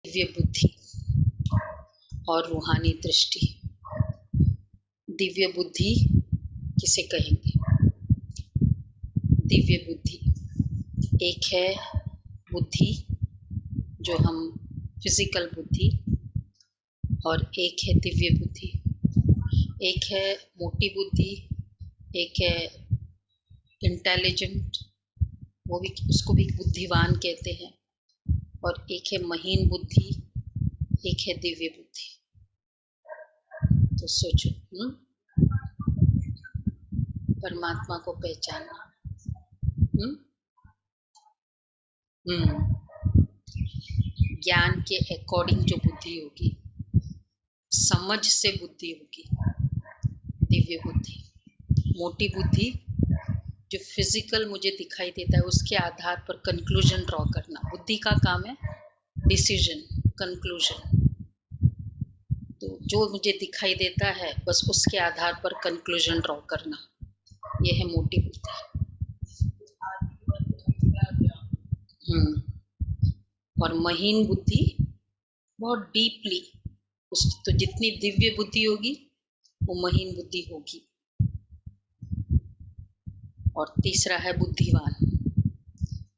दिव्य बुद्धि और रूहानी दृष्टि। दिव्य बुद्धि किसे कहेंगे? दिव्य बुद्धि एक है बुद्धि जो हम फिजिकल बुद्धि, और एक है दिव्य बुद्धि। एक है मोटी बुद्धि, एक है इंटेलिजेंट, वो भी उसको भी बुद्धिवान कहते हैं, और एक है महीन बुद्धि, एक है दिव्य बुद्धि। तो सोचो, परमात्मा को पहचानना। ज्ञान के अकॉर्डिंग जो बुद्धि होगी, समझ से बुद्धि होगी, दिव्य बुद्धि। मोटी बुद्धि जो फिजिकल मुझे दिखाई देता है उसके आधार पर कंक्लूजन ड्रॉ करना। बुद्धि का काम है डिसीजन, कंक्लूजन। तो जो मुझे दिखाई देता है बस उसके आधार पर कंक्लूजन ड्रॉ करना, यह है मोटी बुद्धि। और महीन बुद्धि बहुत डीपली, तो जितनी दिव्य बुद्धि होगी वो महीन बुद्धि होगी। और तीसरा है बुद्धिवान।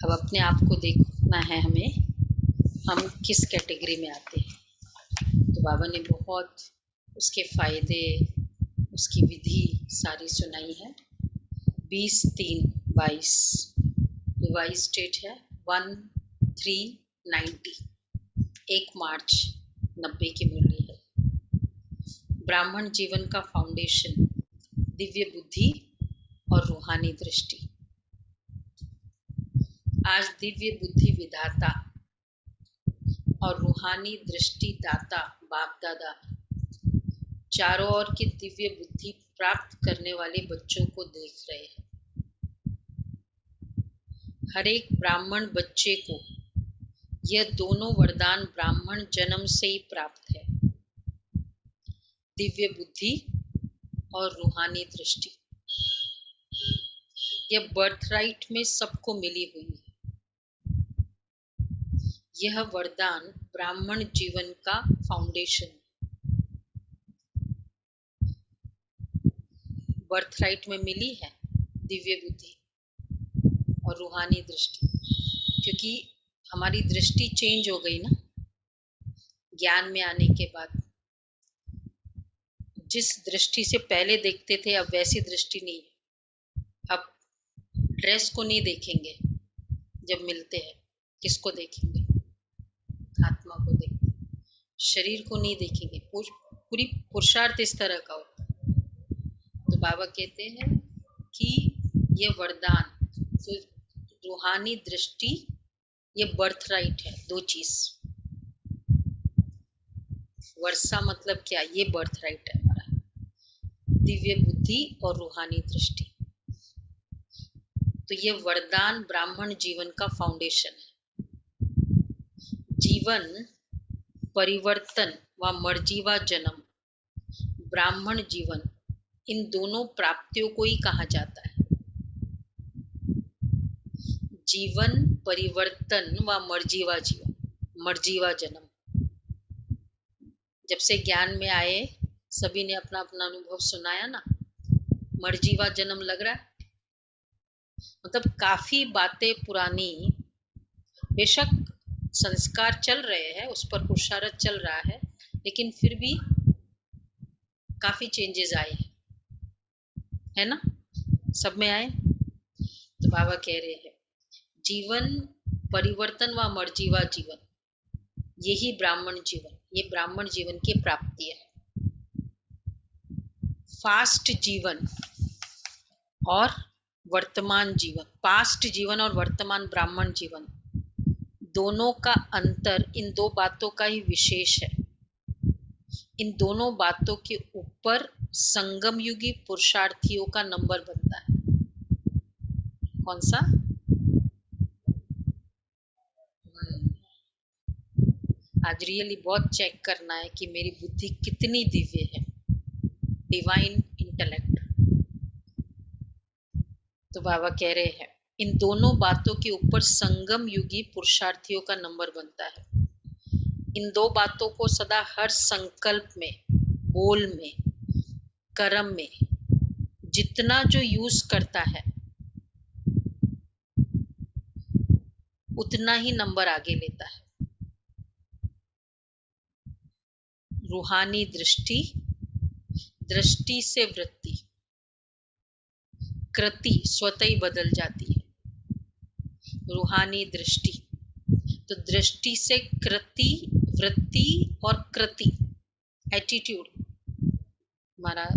अब अपने आप को देखना है हमें, हम किस कैटेगरी में आते हैं। तो बाबा ने बहुत उसके फायदे, उसकी विधि सारी सुनाई है। 20-3-22 रिवाइज डेट है 1-3-90, 1 मार्च 90 की मुरली है। ब्राह्मण जीवन का फाउंडेशन दिव्य बुद्धि और रूहानी दृष्टि। आज दिव्य बुद्धि विधाता और रूहानी दृष्टि दाता बाप दादा चारों ओर की दिव्य बुद्धि प्राप्त करने वाले बच्चों को देख रहे हैं। हर एक ब्राह्मण बच्चे को यह दोनों वरदान ब्राह्मण जन्म से ही प्राप्त है, दिव्य बुद्धि और रूहानी दृष्टि। यह बर्थराइट में सबको मिली हुई है। यह वरदान ब्राह्मण जीवन का फाउंडेशन है। बर्थराइट में मिली है दिव्य बुद्धि और रूहानी दृष्टि, क्योंकि हमारी दृष्टि चेंज हो गई ना ज्ञान में आने के बाद। जिस दृष्टि से पहले देखते थे अब वैसी दृष्टि नहीं है। अब ड्रेस को नहीं देखेंगे, जब मिलते हैं किसको देखेंगे? आत्मा को देखेंगे। शरीर को नहीं देखेंगे। पूरी पुरुषार्थ इस तरह का होता है। तो बाबा कहते हैं कि ये वरदान, तो रूहानी दृष्टि, ये बर्थराइट है। 2 चीज, वर्षा मतलब क्या? ये बर्थराइट है हमारा, दिव्य बुद्धि और रूहानी दृष्टि। तो ये वरदान ब्राह्मण जीवन का फाउंडेशन है। जीवन परिवर्तन व मर्जीवा जन्म, ब्राह्मण जीवन, इन दोनों प्राप्तियों को ही कहा जाता है। जीवन परिवर्तन व मर्जीवा जीवन, मर्जीवा जन्म। जब से ज्ञान में आए सभी ने अपना अपना अनुभव सुनाया ना, मर्जीवा जन्म लग रहा है। मतलब काफी बातें पुरानी, बेशक संस्कार चल रहे हैं, उस पर पुरुषार्थ चल रहा है, लेकिन फिर भी काफी चेंजेस आए है ना, सब में आए। तो बाबा कह रहे हैं जीवन परिवर्तन व मर्जीवा जीवन, यही ब्राह्मण जीवन, ये ब्राह्मण जीवन की प्राप्ति है। फास्ट जीवन और वर्तमान जीवन, पास्ट जीवन और वर्तमान ब्राह्मण जीवन, दोनों का अंतर इन 2 बातों का ही विशेष है। इन दोनों बातों के ऊपर संगम युगी पुरुषार्थियों का नंबर बनता है। कौन सा? आज रियली बहुत चेक करना है कि मेरी बुद्धि कितनी दिव्य है, डिवाइन इंटेलेक्ट। तो बाबा कह रहे हैं इन दोनों बातों के ऊपर संगम युगी पुरुषार्थियों का नंबर बनता है। इन दो बातों को सदा हर संकल्प में, बोल में, कर्म में जितना जो यूज करता है उतना ही नंबर आगे लेता है। रूहानी दृष्टि, दृष्टि से वृत्ति, कृति स्वतः ही बदल जाती है। रूहानी दृष्टि, तो दृष्टि से कृति, वृत्ति और कृति, एटीट्यूड। हमारा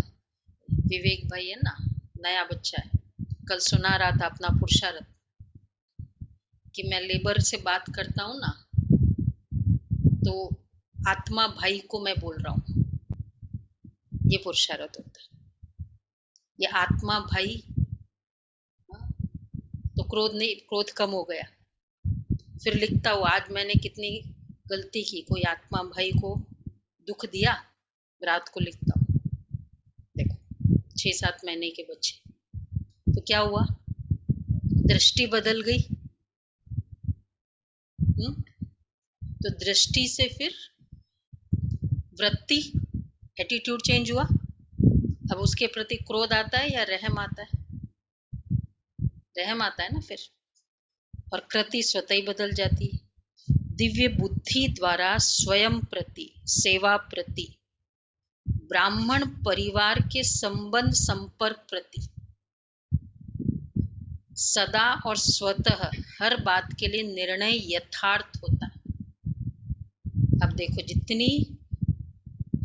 विवेक भाई है ना, नया बच्चा है, कल सुना रहा था अपना पुरुषार्थ कि मैं लेबर से बात करता हूँ ना, तो आत्मा भाई को मैं बोल रहा हूँ, ये पुरुषार्थ होता है। ये आत्मा भाई, तो क्रोध नहीं, क्रोध कम हो गया। फिर लिखता हूँ आज मैंने कितनी गलती की, कोई आत्मा भाई को दुख दिया, रात को लिखता हूँ। देखो 6-7 महीने के बच्चे, तो क्या हुआ, दृष्टि बदल गई। तो दृष्टि से फिर वृत्ति, एटीट्यूड चेंज हुआ। अब उसके प्रति क्रोध आता है या रहम आता है? रहम आता है ना फिर, और कृति स्वतः ही बदल जाती है। दिव्य बुद्धि द्वारा स्वयं प्रति, सेवा प्रति, ब्राह्मण परिवार के संबंध संपर्क प्रति, सदा और स्वतः हर बात के लिए निर्णय यथार्थ होता है। अब देखो जितनी,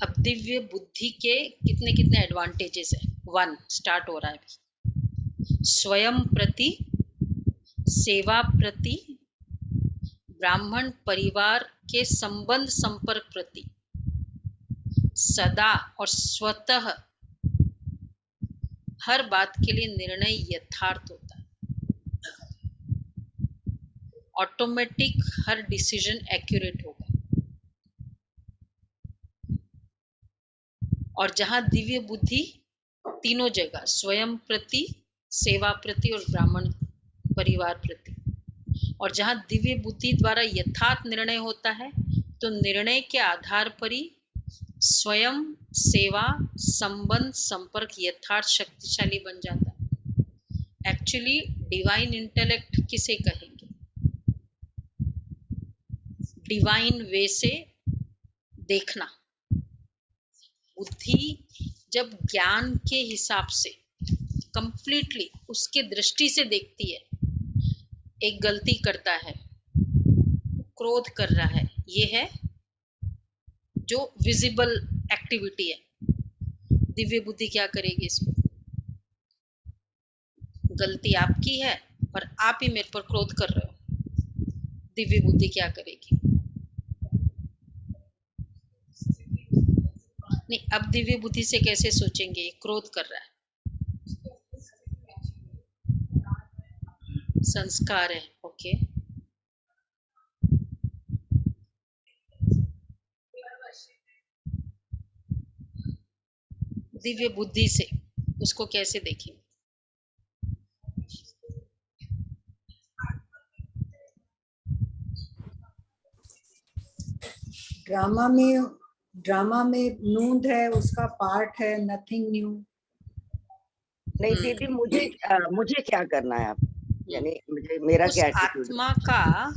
अब दिव्य बुद्धि के कितने कितने एडवांटेजेस है। 1 स्टार्ट हो रहा है अभी। स्वयं प्रति, सेवा प्रति, ब्राह्मण परिवार के संबंध संपर्क प्रति, सदा और स्वतः हर बात के लिए निर्णय यथार्थ होता है। ऑटोमेटिक हर डिसीजन एक्यूरेट होगा। और जहां दिव्य बुद्धि तीनों जगह, स्वयं प्रति, सेवा प्रति और ब्राह्मण परिवार प्रति, और जहां दिव्य बुद्धि द्वारा यथार्थ निर्णय होता है, तो निर्णय के आधार पर ही स्वयं, सेवा, संबंध, संपर्क यथार्थ शक्तिशाली बन जाता है। एक्चुअली डिवाइन इंटेलेक्ट किसे कहेंगे? डिवाइन वे से देखना। बुद्धि जब ज्ञान के हिसाब से कंप्लीटली उसके दृष्टि से देखती है, एक गलती करता है, क्रोध कर रहा है, ये है जो विजिबल एक्टिविटी है। दिव्य बुद्धि क्या करेगी इसमें? गलती आपकी है और आप ही मेरे पर क्रोध कर रहे हो, दिव्य बुद्धि क्या करेगी? नहीं, अब दिव्य बुद्धि से कैसे सोचेंगे ये क्रोध कर रहा है? संस्कार है, ओके। दिव्य बुद्धि से उसको कैसे देखेंगे? ड्रामा में नूंद है, उसका पार्ट है, नथिंग न्यू। नहीं दीदी, मुझे क्या करना है आप, यानी मुझे मेरा क्या एटीट्यूड? आत्मा का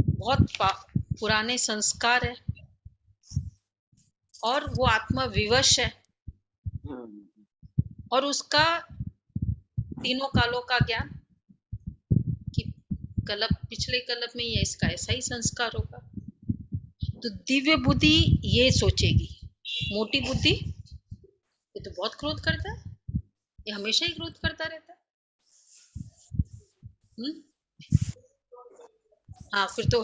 बहुत पुराने संस्कार है और वो आत्मा विवश है, और उसका तीनों कालों का ज्ञान कि कल्प, पिछले कल्प में ये इसका ऐसा ही संस्कार होगा। तो दिव्य बुद्धि ये सोचेगी। मोटी बुद्धि ये तो बहुत क्रोध करता है, ये हमेशा ही क्रोध करता रहता है। हाँ, फिर तो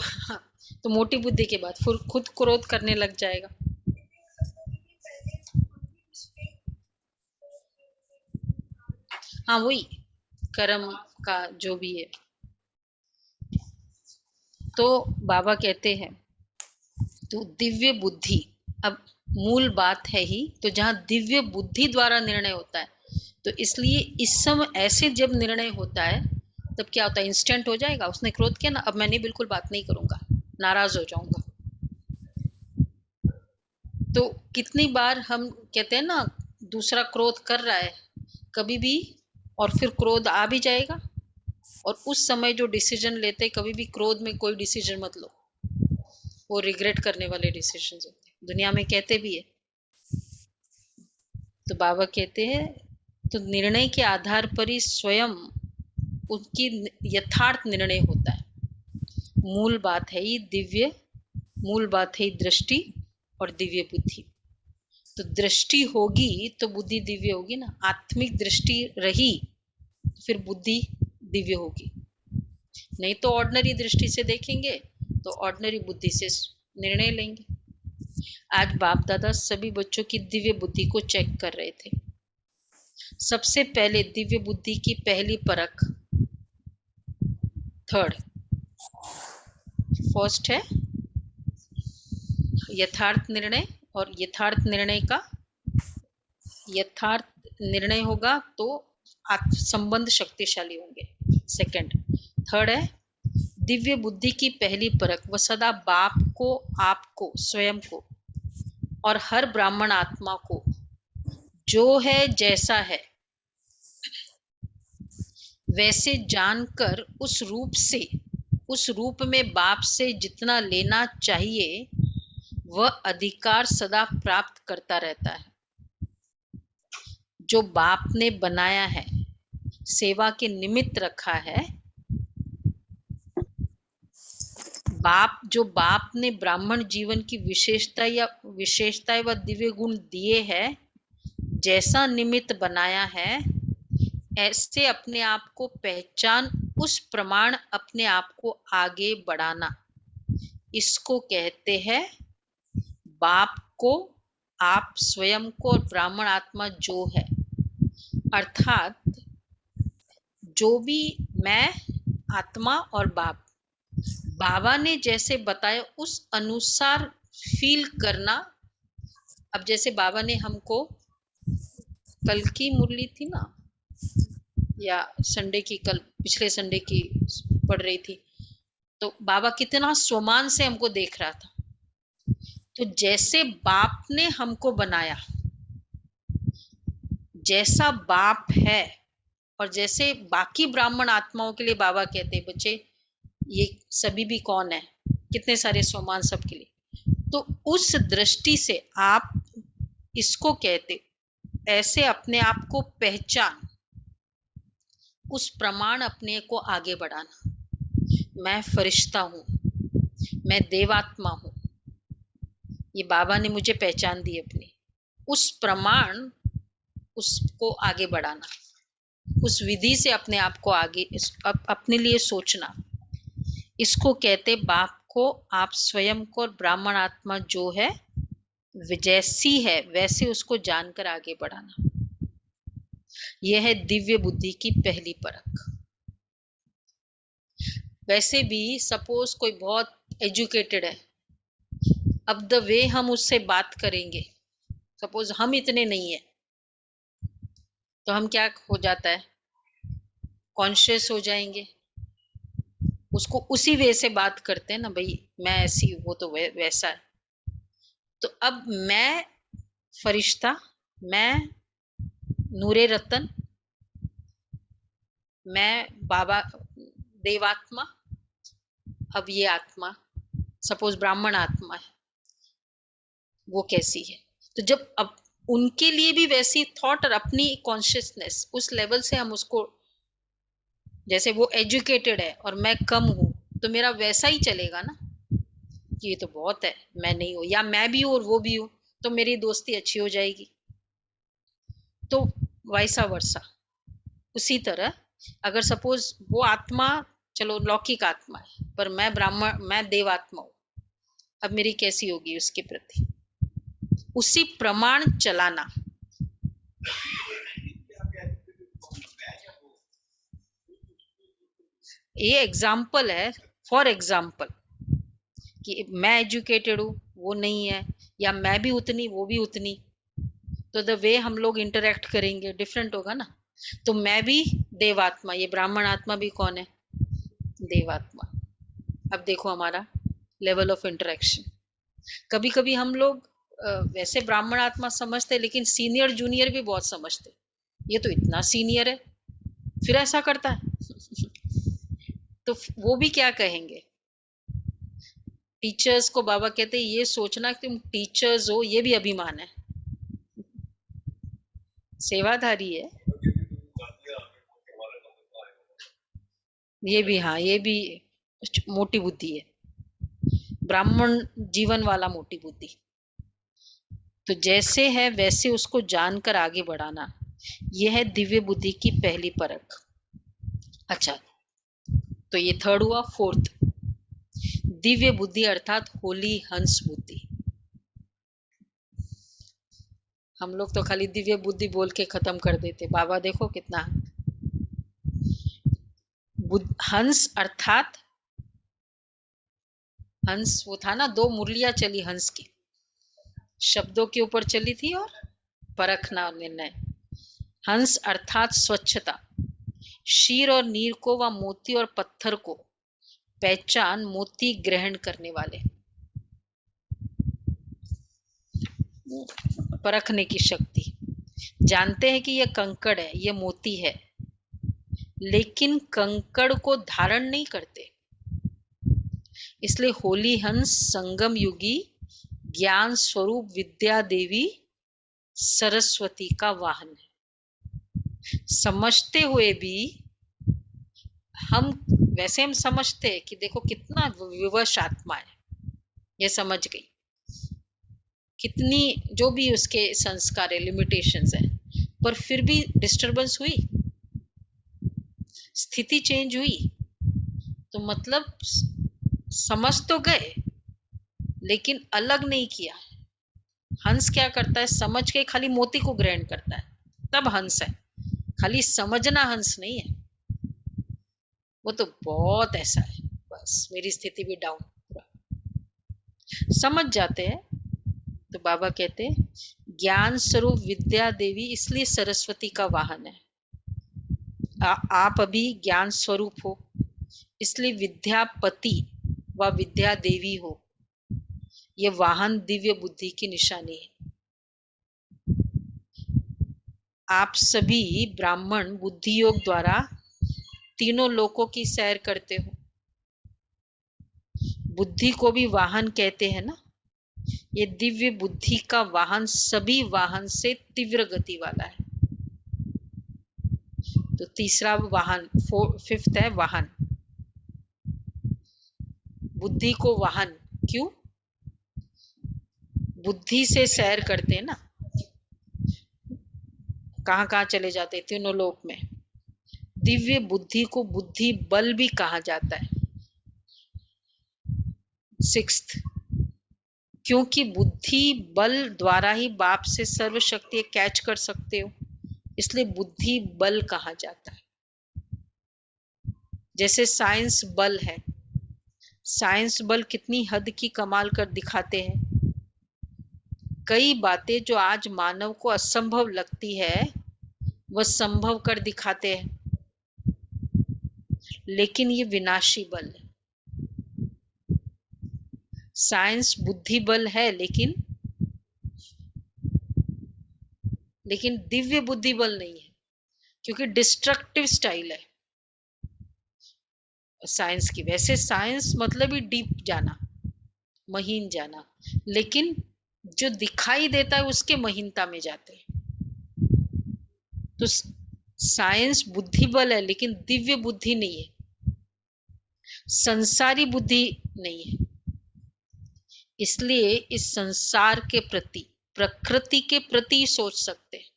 तो मोटी बुद्धि के बाद फिर खुद क्रोध करने लग जाएगा। हाँ, वही कर्म का जो भी है। तो बाबा कहते हैं तो दिव्य बुद्धि, अब मूल बात है ही, तो जहाँ दिव्य बुद्धि द्वारा निर्णय होता है, तो इसलिए इस समय ऐसे जब निर्णय होता है तब क्या होता है? इंस्टेंट हो जाएगा। उसने क्रोध किया ना, अब मैं नहीं, बिल्कुल बात नहीं करूंगा, नाराज हो जाऊंगा, तो कितनी बार हम कहते हैं ना, दूसरा क्रोध कर रहा है कभी भी, और फिर क्रोध आ भी जाएगा, और उस समय जो डिसीजन लेते, कभी भी क्रोध में कोई डिसीजन मत लो, वो रिग्रेट करने वाले डिसीजन होते हैं, दुनिया में कहते भी है। तो बाबा कहते हैं, तो निर्णय के आधार पर ही स्वयं उनकी यथार्थ निर्णय होता है। मूल बात है ही दिव्य, मूल बात है दृष्टि और दिव्य बुद्धि। तो दृष्टि होगी तो बुद्धि दिव्य होगी ना, आत्मिक दृष्टि रही तो फिर बुद्धि दिव्य होगी। नहीं तो ऑर्डिनरी दृष्टि से देखेंगे तो ऑर्डिनरी बुद्धि से निर्णय लेंगे। आज बाप दादा सभी बच्चों की दिव्य बुद्धि को चेक कर रहे थे। सबसे पहले दिव्य बुद्धि की पहली परख, थर्ड, फर्स्ट है यथार्थ निर्णय, और यथार्थ निर्णय होगा तो संबंध शक्तिशाली होंगे। सेकंड, थर्ड है दिव्य बुद्धि की पहली परख, वह सदा बाप को, आपको, स्वयं को और हर ब्राह्मण आत्मा को जो है जैसा है वैसे जानकर उस रूप में बाप से जितना लेना चाहिए वह अधिकार सदा प्राप्त करता रहता है। जो बाप ने बनाया है, सेवा के निमित्त रखा है, जो बाप ने ब्राह्मण जीवन की विशेषताएं व दिव्य गुण दिए हैं, जैसा निमित्त बनाया है, ऐसे अपने आप को पहचान, उस प्रमाण अपने आप को आगे बढ़ाना, इसको कहते हैं बाप को, आप, स्वयं को और ब्राह्मण आत्मा जो है, अर्थात जो भी मैं, आत्मा और बाप, बाबा ने जैसे बताया उस अनुसार फील करना। अब जैसे बाबा ने हमको, कल की मुरली थी ना, या संडे की, कल पिछले संडे की पढ़ रही थी, तो बाबा कितना स्वमान से हमको देख रहा था। तो जैसे बाप ने हमको बनाया, जैसा बाप है, और जैसे बाकी ब्राह्मण आत्माओं के लिए बाबा कहते, बच्चे ये सभी भी कौन है, कितने सारे स्वमान सबके लिए, तो उस दृष्टि से आप इसको कहते, ऐसे अपने आप को पहचान, उस प्रमाण अपने को आगे बढ़ाना। मैं फरिश्ता हूं, मैं देवात्मा हूं, ये बाबा ने मुझे पहचान दी अपनी, उस प्रमाण, उसको आगे बढ़ाना, उस विधि से अपने आप को आगे अपने लिए सोचना, इसको कहते बाप को, आप, स्वयं को और ब्राह्मण आत्मा जो है जैसी है वैसे उसको जानकर आगे बढ़ाना। यह है दिव्य बुद्धि की पहली परख। वैसे भी सपोज कोई बहुत एजुकेटेड है, अब द वे हम उससे बात करेंगे, सपोज हम इतने नहीं है, तो हम क्या हो जाता है, कॉन्शियस हो जाएंगे, उसको उसी वे से बात करते हैं ना, भाई मैं ऐसी, वो तो वैसा है। तो अब मैं फरिश्ता, मैं नूरे रतन, मैं बाबा देवात्मा, अब ये आत्मा सपोज ब्राह्मण आत्मा है, वो कैसी है। तो जब अब उनके लिए भी वैसी थॉट और अपनी कॉन्शियसनेस उस लेवल से हम उसको, जैसे वो एजुकेटेड है और मैं कम हूं, तो मेरा वैसा ही चलेगा ना, कि ये तो बहुत है, मैं नहीं हूं, या मैं भी हूं और वो भी हूं, तो मेरी दोस्ती अच्छी हो जाएगी। तो वैसा वर्षा उसी तरह, अगर सपोज वो आत्मा, चलो लौकिक आत्मा है, पर मैं ब्राह्मण, मैं देवात्मा हूं, अब मेरी कैसी होगी उसके प्रति, उसी प्रमाण चलाना। ये एग्जाम्पल है, फॉर एग्जाम्पल, कि मैं एजुकेटेड हूं, वो नहीं है, या मैं भी उतनी, वो भी उतनी, तो द वे हम लोग इंटरेक्ट करेंगे डिफरेंट होगा ना। तो मैं भी देवात्मा, ये ब्राह्मण आत्मा भी कौन है, देवात्मा। अब देखो हमारा लेवल ऑफ इंटरेक्शन, कभी कभी हम लोग वैसे ब्राह्मण आत्मा समझते, लेकिन सीनियर जूनियर भी बहुत समझते। ये तो इतना सीनियर है, फिर ऐसा करता है। तो वो भी क्या कहेंगे? टीचर्स को बाबा कहते हैं, ये सोचना कि तुम टीचर्स हो, ये भी अभिमान है, सेवाधारी है ये भी। हाँ, ये भी मोटी बुद्धि है, ब्राह्मण जीवन वाला मोटी बुद्धि। तो जैसे है वैसे उसको जानकर आगे बढ़ाना, यह है दिव्य बुद्धि की पहली परख। अच्छा, तो ये थर्ड हुआ। फोर्थ, दिव्य बुद्धि अर्थात होली हंस बुद्धि। हम लोग तो खाली दिव्य बुद्धि बोल के खत्म कर देते, बाबा देखो कितना। हंस अर्थात, हंस वो था ना, 2 मुरलियां चली हंस की, शब्दों के ऊपर चली थी और परखना और निर्णय। हंस अर्थात स्वच्छता, शीर और नीर को व मोती और पत्थर को पहचान मोती ग्रहण करने वाले, परखने की शक्ति। जानते हैं कि यह कंकड़ है, यह मोती है, लेकिन कंकड़ को धारण नहीं करते। इसलिए होली हंस संगम युगी ज्ञान स्वरूप विद्या देवी सरस्वती का वाहन है। समझते हुए भी हम, वैसे हम समझते हैं कि देखो कितना विवश आत्मा है, ये समझ गई, कितनी जो भी उसके संस्कार है, लिमिटेशंस है, पर फिर भी डिस्टरबेंस हुई, स्थिति चेंज हुई, तो मतलब समझ तो गए लेकिन अलग नहीं किया। हंस क्या करता है? समझ के खाली मोती को ग्रहण करता है, तब हंस है। खाली समझना हंस नहीं है, वो तो बहुत ऐसा है, बस मेरी स्थिति भी डाउन, समझ जाते हैं। तो बाबा कहते हैं ज्ञान स्वरूप विद्या देवी, इसलिए सरस्वती का वाहन है। आप अभी ज्ञान स्वरूप हो, इसलिए विद्यापति व विद्या देवी हो। ये वाहन दिव्य बुद्धि की निशानी है। आप सभी ब्राह्मण बुद्धि योग द्वारा तीनों लोकों की सैर करते हो। बुद्धि को भी वाहन कहते हैं ना। ये दिव्य बुद्धि का वाहन सभी वाहन से तीव्र गति वाला है। तो तीसरा वाहन, फिफ्थ है वाहन। बुद्धि को वाहन क्यों? बुद्धि से सैर करते हैं ना, कहाँ कहाँ चले जाते हैं, तीनों लोक में। दिव्य बुद्धि को बुद्धि बल भी कहा जाता है, सिक्स्थ, क्योंकि बुद्धि बल द्वारा ही बाप से सर्व शक्ति कैच कर सकते हो, इसलिए बुद्धि बल कहा जाता है। जैसे साइंस बल है, साइंस बल कितनी हद की कमाल कर दिखाते हैं। कई बातें जो आज मानव को असंभव लगती है वह संभव कर दिखाते हैं, लेकिन ये विनाशी बल है। साइंस बुद्धि बल है, लेकिन दिव्य बुद्धि बल नहीं है, क्योंकि डिस्ट्रक्टिव स्टाइल है साइंस की। वैसे साइंस मतलब ही डीप जाना, महीन जाना, लेकिन जो दिखाई देता है उसके महीनता में जाते हैं। तो साइंस बुद्धि बल है, लेकिन दिव्य बुद्धि नहीं है, संसारी बुद्धि नहीं है। इसलिए इस संसार के प्रति, प्रकृति के प्रति सोच सकते हैं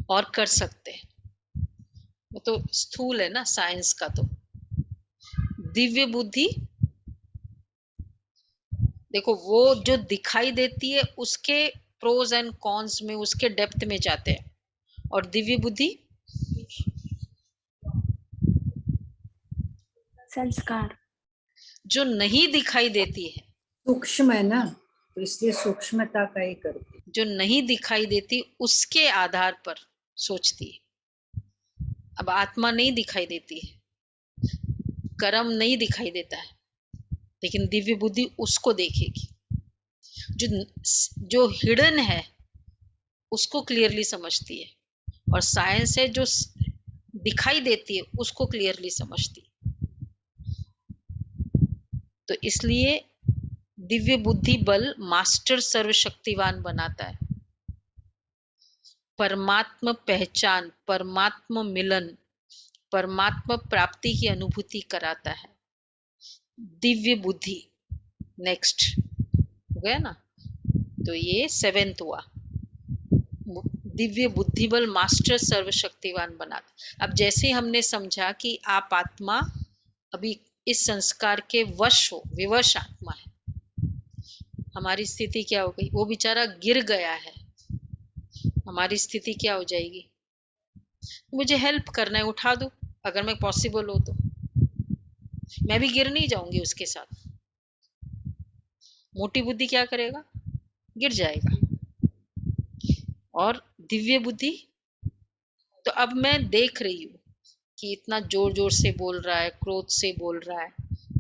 और कर सकते हैं। वो तो स्थूल है ना साइंस का। तो दिव्य बुद्धि देखो, वो जो दिखाई देती है उसके प्रोज एंड कॉन्स में, उसके डेप्थ में जाते हैं। और दिव्य बुद्धि संस्कार, जो नहीं दिखाई देती है, सूक्ष्म है ना, तो इसलिए सूक्ष्मता का ही करती। जो नहीं दिखाई देती उसके आधार पर सोचती है। अब आत्मा नहीं दिखाई देती है, कर्म नहीं दिखाई देता है, लेकिन दिव्य बुद्धि उसको देखेगी जो हिडन है, उसको क्लियरली समझती है, और साइंस है जो दिखाई देती है उसको क्लियरली समझती है। तो इसलिए दिव्य बुद्धि बल मास्टर सर्वशक्तिवान बनाता है, परमात्मा पहचान, परमात्मा मिलन, परमात्मा प्राप्ति की अनुभूति कराता है दिव्य बुद्धि। नेक्स्ट हो गया ना, तो ये 7th हुआ, दिव्य बुद्धि बल मास्टर सर्वशक्तिवान बनाता। अब जैसे हमने समझा कि आप आत्मा अभी इस संस्कार के वश हो, विवश आत्मा है, हमारी स्थिति क्या हो गई? वो बेचारा गिर गया है, हमारी स्थिति क्या हो जाएगी? मुझे हेल्प करना है, उठा दो, अगर मैं पॉसिबल हो तो। मैं भी गिर नहीं जाऊंगी उसके साथ। मोटी बुद्धि क्या करेगा? गिर जाएगा। और दिव्य बुद्धि, तो अब मैं देख रही हूँ कि इतना जोर जोर से बोल रहा है, क्रोध से बोल रहा है,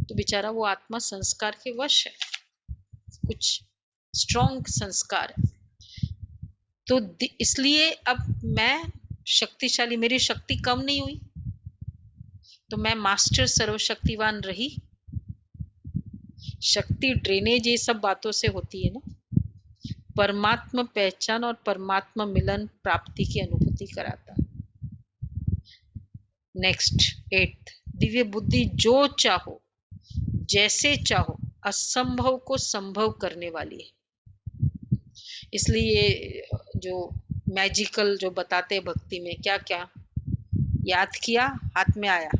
तो बेचारा वो आत्मा संस्कार के वश है, कुछ स्ट्रॉन्ग संस्कार है। तो इसलिए अब मैं शक्तिशाली, मेरी शक्ति कम नहीं हुई, तो मैं मास्टर सर्वशक्तिवान रही। शक्ति ड्रेनेज ये सब बातों से होती है ना। परमात्मा पहचान और परमात्मा मिलन प्राप्ति की अनुभूति कराता है। नेक्स्ट 8th, दिव्य बुद्धि जो चाहो जैसे चाहो असंभव को संभव करने वाली है। इसलिए जो मैजिकल जो बताते हैं भक्ति में, क्या क्या याद किया, हाथ में आया।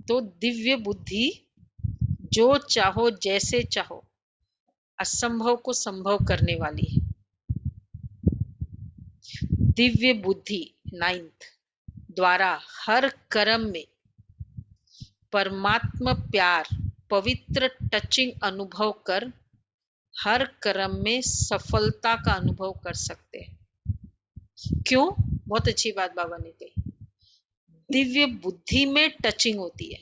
तो दिव्य बुद्धि जो चाहो जैसे चाहो असंभव को संभव करने वाली है। दिव्य बुद्धि 9th द्वारा हर कर्म में परमात्मा प्यार, पवित्र टचिंग अनुभव कर हर कर्म में सफलता का अनुभव कर सकते हैं। क्यों? बहुत अच्छी बात बाबा ने कही, दिव्य बुद्धि में टचिंग होती है।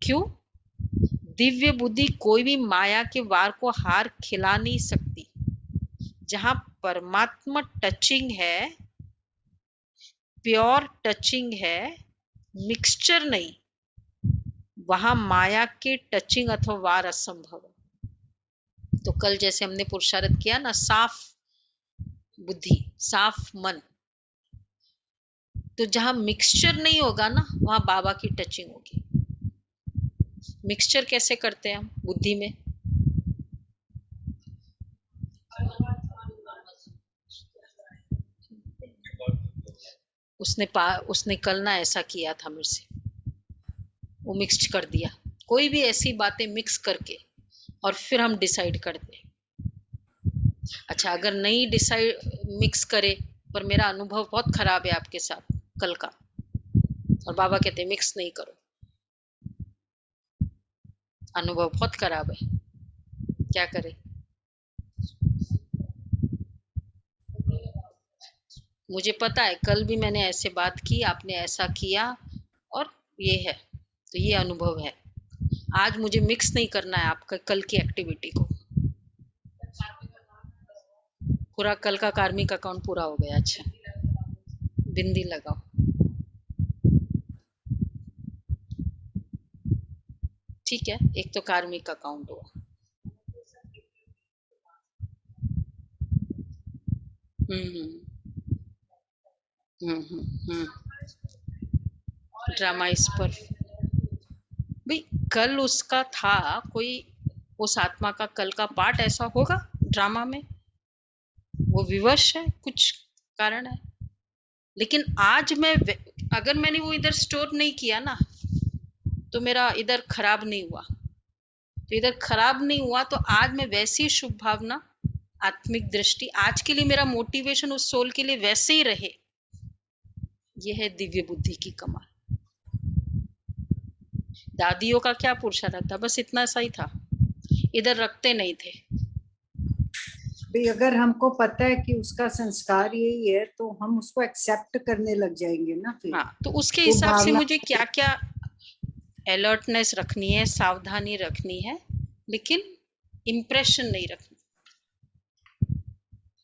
क्यों? दिव्य बुद्धि कोई भी माया के वार को हार खिला नहीं सकती। जहां परमात्मा टचिंग है, प्योर टचिंग है, मिक्सचर नहीं, वहां माया के टचिंग अथवा वार असंभव है। तो कल जैसे हमने पुरुषार्थ किया ना, साफ बुद्धि, साफ मन, तो जहां मिक्सचर नहीं होगा ना, वहां बाबा की टचिंग होगी। मिक्सचर कैसे करते हैं हम बुद्धि में? उसने कल ना ऐसा किया था मेरे से, वो मिक्स कर दिया, कोई भी ऐसी बातें मिक्स करके, और फिर हम डिसाइड करते हैं। अच्छा, अगर नहीं डिसाइड मिक्स करे, पर मेरा अनुभव बहुत खराब है आपके साथ कल का, और बाबा कहते हैं मिक्स नहीं करो, अनुभव बहुत खराब है, क्या करें? मुझे पता है कल भी मैंने ऐसे बात की, आपने ऐसा किया, और ये है, तो ये अनुभव है। आज मुझे मिक्स नहीं करना है आपका कल की एक्टिविटी को। पूरा कल का कार्मिक अकाउंट पूरा हो गया। अच्छा, बिंदी लगाओ। ठीक है, एक तो कार्मिक अकाउंट हुआ। ड्रामा इस पर भाई, कल उसका था कोई, उस आत्मा का कल का पार्ट ऐसा होगा ड्रामा में, वो विवश है, कुछ कारण है। लेकिन आज मैं, अगर मैंने वो इधर स्टोर नहीं किया ना, तो मेरा इधर खराब नहीं हुआ, तो इधर खराब नहीं हुआ, तो आज मैं वैसी शुभ भावना, आत्मिक दृष्टि, आज के लिए मेरा मोटिवेशन उस सोल के लिए वैसे ही रहे। ये है दिव्य बुद्धि की कमाल। दादियों का क्या पुरुषार्थ था, बस इतना सा ही था, इधर रखते नहीं थे, भी अगर हमको पता है कि उसका संस्कार यही है तो हम उसको एक्सेप्ट करने लग जाएंगे ना फिर। हाँ, तो उसके वो हिसाब से भावना मुझे क्या क्या अलर्टनेस रखनी है, सावधानी रखनी है, लेकिन इम्प्रेशन नहीं रखनी।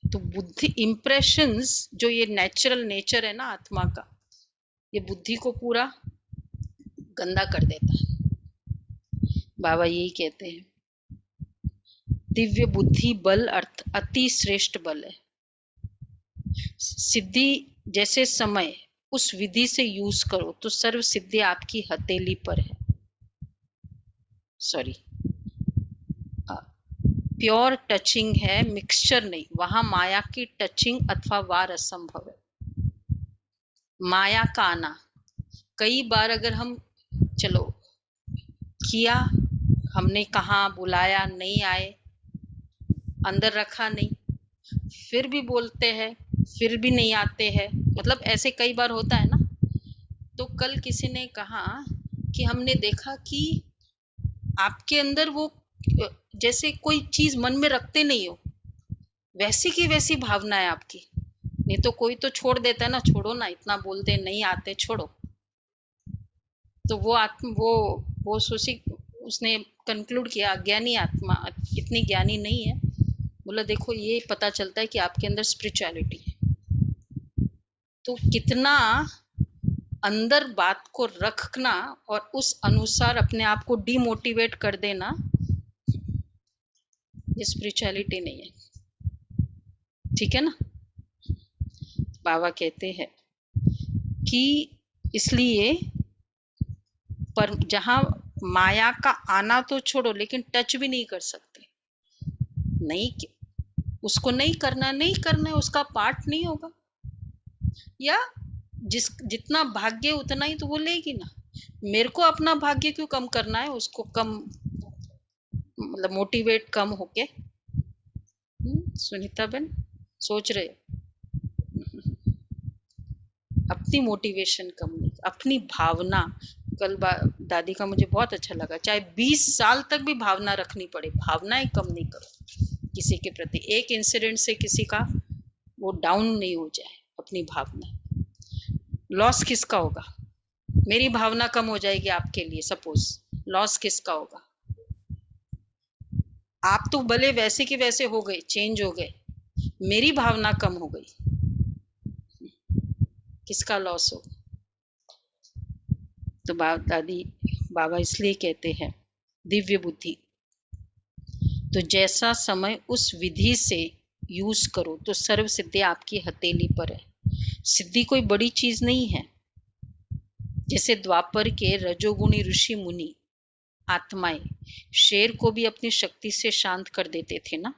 तो बुद्धि, इम्प्रेशंस, जो ये नेचुरल नेचर है ना आत्मा का, ये बुद्धि को पूरा गंदा कर देता है। बाबा यही कहते हैं, दिव्य बुद्धि बल अर्थ अति श्रेष्ठ बल है। सिद्धि जैसे समय उस विधि से यूज करो तो सर्व सिद्धि आपकी हथेली पर है। सॉरी, प्योर टचिंग है, मिक्सचर नहीं। वहां माया की टचिंग अथवा वार असंभव है। माया का आना, कई बार अगर हम चलो किया, हमने कहा, बुलाया, नहीं आए, अंदर रखा नहीं, फिर भी बोलते हैं, फिर भी नहीं आते हैं, मतलब ऐसे कई बार होता है ना। तो कल किसी ने कहा कि हमने देखा कि आपके अंदर वो जैसे कोई चीज मन में रखते नहीं हो, वैसी की वैसी भावना है आपकी। नहीं तो कोई तो छोड़ देता है ना, छोड़ो ना, इतना बोलते नहीं आते, छोड़ो। तो वो आत्मा, वो सोची, उसने कंक्लूड किया अज्ञानी आत्मा इतनी ज्ञानी नहीं है। बोला देखो, ये पता चलता है कि आपके अंदर स्पिरिचुअलिटी है। तो कितना अंदर बात को रखना और उस अनुसार अपने आप को डिमोटिवेट कर देना, ये स्पिरिचुअलिटी नहीं है। ठीक है ना। बाबा कहते हैं कि इसलिए पर जहां माया का आना तो छोड़ो, लेकिन टच भी नहीं कर सकते। नहीं, उसको नहीं करना है, उसका पार्ट नहीं होगा। या जितना भाग्य उतना ही तो वो लेगी ना। मेरे को अपना भाग्य क्यों कम करना है, उसको कम, मतलब मोटिवेट कम होके। सुनीता बहन सोच रहे, अपनी मोटिवेशन कम नहीं, अपनी भावना। कल दादी का मुझे बहुत अच्छा लगा, चाहे 20 साल तक भी भावना रखनी पड़े, भावनाएं कम नहीं करो किसी के प्रति। एक इंसिडेंट से किसी का वो डाउन नहीं हो जाए अपनी भावना। लॉस किसका होगा? मेरी भावना कम हो जाएगी आपके लिए, सपोज, लॉस किसका होगा? आप तो भले वैसे के वैसे हो गए, चेंज हो गए, मेरी भावना कम हो गई, किसका लॉस होगा? तो दादी बाबा इसलिए कहते हैं दिव्य बुद्धि, तो जैसा समय उस विधि से यूज करो तो सर्व सिद्धि आपकी हथेली पर है। सिद्धि कोई बड़ी चीज नहीं है। जैसे द्वापर के रजोगुणी ऋषि मुनि आत्माएं शेर को भी अपनी शक्ति से शांत कर देते थे ना।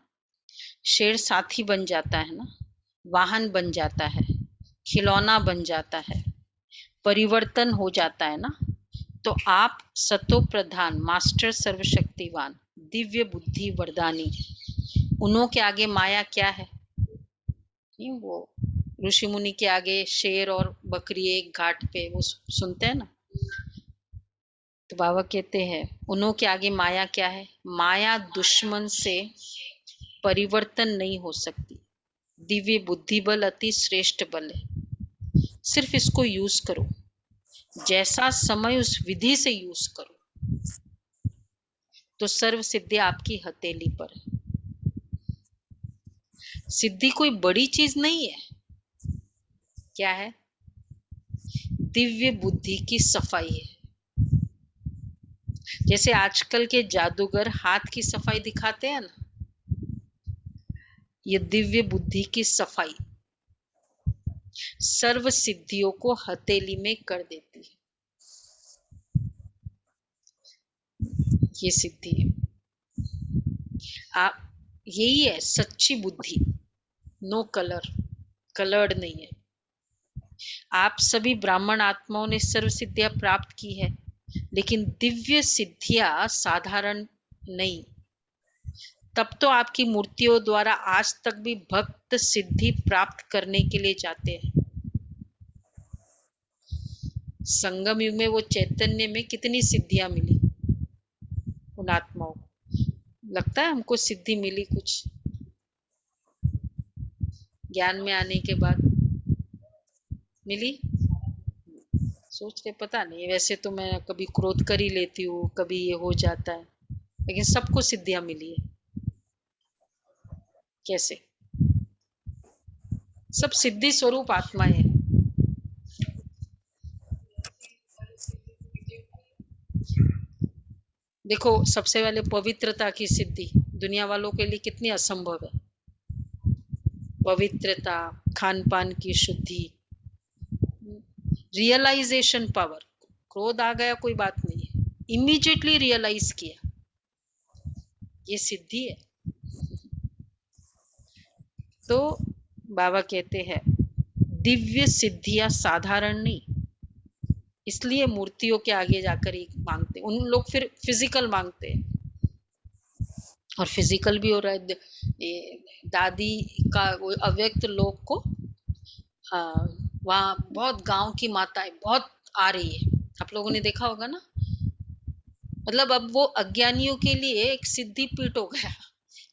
शेर साथी बन जाता है ना, वाहन बन जाता है, खिलौना बन जाता है, परिवर्तन हो जाता है ना। तो आप सतो प्रधान, मास्टर, सर्वशक्तिवान, दिव्य बुद्धि वरदानी, उन्हों के आगे माया क्या है? वो ऋषि मुनि के आगे शेर और बकरी एक घाट पे वो सुनते हैं ना। तो बाबा कहते हैं उन्हों के आगे माया क्या है? माया दुश्मन से परिवर्तन नहीं हो सकती। दिव्य बुद्धि बल अति श्रेष्ठ बल है। सिर्फ इसको यूज करो, जैसा समय उस विधि से यूज करो तो सर्व सिद्धि आपकी हथेली पर है। सिद्धि कोई बड़ी चीज नहीं है। क्या है? दिव्य बुद्धि की सफाई है। जैसे आजकल के जादूगर हाथ की सफाई दिखाते हैं ना, ये दिव्य बुद्धि की सफाई सर्व सिद्धियों को हथेली में कर देती है। ये सिद्धि है। आप, यही है सच्ची बुद्धि। नो कलर, कलर्ड नहीं है। आप सभी ब्राह्मण आत्माओं ने सर्व सिद्धियां प्राप्त की है, लेकिन दिव्य सिद्धियां साधारण नहीं। तब तो आपकी मूर्तियों द्वारा आज तक भी भक्त सिद्धि प्राप्त करने के लिए जाते हैं। संगम युग में वो चैतन्य में कितनी सिद्धियां मिली उन आत्माओं को। लगता है हमको सिद्धि मिली कुछ? ज्ञान में आने के बाद मिली? सोच के पता नहीं, वैसे तो मैं कभी क्रोध कर ही लेती हूँ, कभी ये हो जाता है, लेकिन सबको सिद्धियां मिली है। कैसे? सब सिद्धि स्वरूप आत्माएं हैं। देखो, सबसे पहले पवित्रता की सिद्धि दुनिया वालों के लिए कितनी असंभव है। पवित्रता, खान पान की शुद्धि, रियलाइजेशन पावर। क्रोध आ गया कोई बात नहीं है, इमीडिएटली रियलाइज किया, ये सिद्धि है। तो बाबा कहते हैं दिव्य सिद्धियां साधारण नहीं, इसलिए मूर्तियों के आगे जाकर ही मांगते। उन लोग फिर फिजिकल मांगते हैं, और फिजिकल भी हो रहा है। दादी का वो अव्यक्त लोक को वहाँ बहुत गांव की माताएं बहुत आ रही है, आप लोगों ने देखा होगा ना। मतलब अब वो अज्ञानियों के लिए एक सिद्धि पीठ हो गया,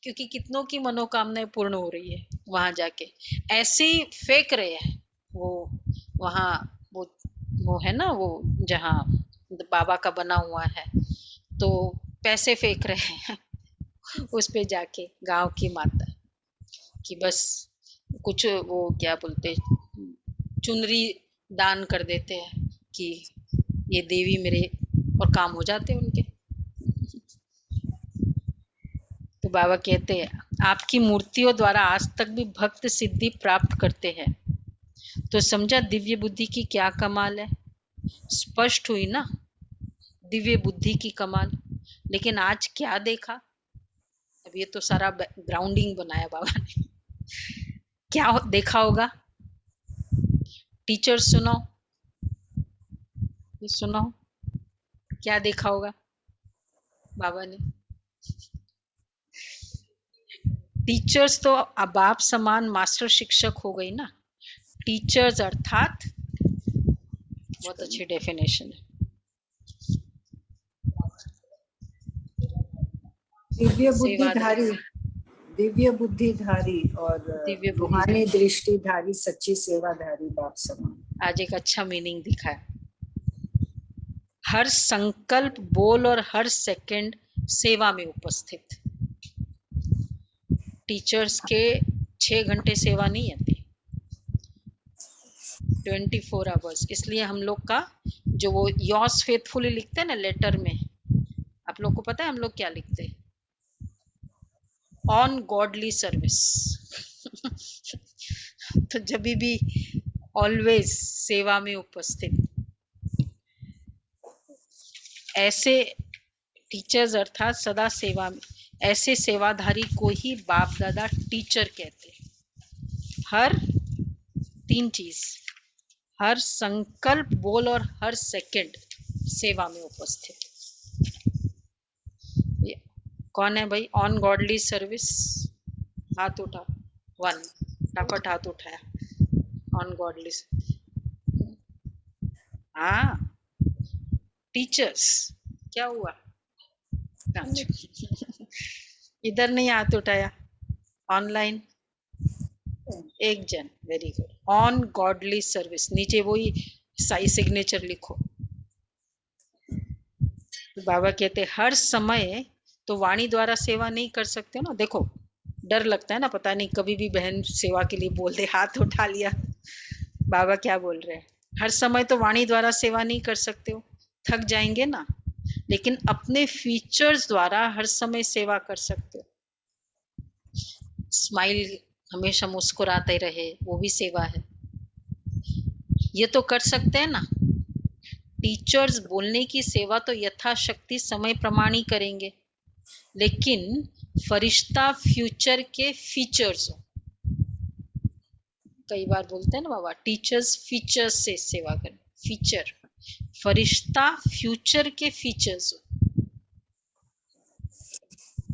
क्योंकि कितनों की मनोकामनाएं पूर्ण हो रही है वहां जाके। ऐसे ही फेंक रहे हैं वो वहाँ, वो है ना, वो जहाँ बाबा का बना हुआ है, तो पैसे फेंक रहे हैं उस पे जाके गांव की माता, कि बस कुछ वो क्या बोलते, चुनरी दान कर देते हैं कि ये देवी मेरे, और काम हो जाते हैं उनके। तो बाबा कहते हैं आपकी मूर्तियों द्वारा आज तक भी भक्त सिद्धि प्राप्त करते हैं। तो समझा दिव्य बुद्धि की क्या कमाल है? स्पष्ट हुई ना दिव्य बुद्धि की कमाल। लेकिन आज क्या देखा? अब ये तो सारा ग्राउंडिंग बनाया बाबा ने। क्या देखा होगा? टीचर सुनाओ, ये सुनाओ, क्या देखा होगा बाबा ने? टीचर्स तो अब बाप समान मास्टर शिक्षक हो गई ना। टीचर्स अर्थात, बहुत अच्छी डेफिनेशन है, दिव्य सेवादारी, बुद्धिधारी, दिव्य बुद्धिधारी और दिव्य बुद्धि। रूहानी दृष्टिधारी, सच्ची सेवाधारी बाप समान। आज एक अच्छा मीनिंग दिखा है। हर संकल्प, बोल और हर सेकंड सेवा में उपस्थित। टीचर्स के 6 घंटे सेवा नहीं आती, 24 आवर्स। इसलिए हम लोग का जो वो योर्स फेथफुली लिखते हैं ना लेटर में, आप लोग को पता है हम लोग क्या लिखते हैं? On godly service. तो जब भी ऑलवेज सेवा में उपस्थित। ऐसे टीचर्स अर्थात सदा सेवा में, ऐसे सेवाधारी को ही बाप दादा टीचर कहते हैं। हर 3 चीज, हर संकल्प, बोल और हर सेकंड सेवा में उपस्थित। कौन है भाई ऑन गॉडली सर्विस? हाथ उठा, 1, फटाफट हाथ उठाया। ऑन गॉडली, हाँ टीचर्स। क्या हुआ? इधर नहीं हाथ उठाया, ऑनलाइन एक जन, very good. On godly service, नीचे वही साई सिग्नेचर लिखो। तो बाबा कहते हर समय तो वाणी द्वारा सेवा नहीं कर सकते ना। देखो डर लगता है ना, पता नहीं कभी भी बहन सेवा के लिए बोल दे, हाथ उठा लिया। बाबा क्या बोल रहे हैं? हर समय तो वाणी द्वारा सेवा नहीं कर सकते हो, थक जाएंगे ना। लेकिन अपने फीचर्स द्वारा हर समय सेवा कर सकते हो। स्माइल, हमेशा मुस्कुराते रहे, वो भी सेवा है। ये तो कर सकते हैं ना। टीचर्स बोलने की सेवा तो यथाशक्ति समय प्रमाण ही करेंगे, लेकिन फरिश्ता फ्यूचर के फीचर्स हो। कई बार बोलते हैं ना बाबा, टीचर्स फीचर्स से सेवा करें। फीचर, फरिश्ता फ्यूचर के फीचर्स हो।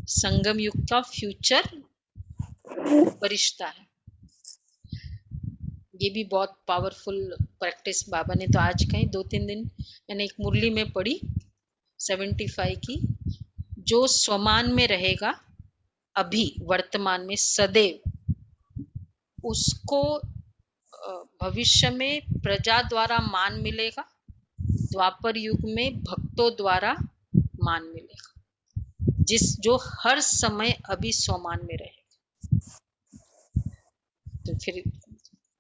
संगम युग का फ्यूचर फरिश्ता है। ये भी बहुत पावरफुल प्रैक्टिस बाबा ने तो आज कहीं 2-3 दिन मैंने एक मुरली में पढ़ी 75 की, जो स्वमान में रहेगा अभी वर्तमान में सदैव, उसको भविष्य में प्रजा द्वारा मान मिलेगा, द्वापर युग में भक्तों द्वारा मान मिलेगा, जो हर समय अभी स्वमान में रहेगा। तो फिर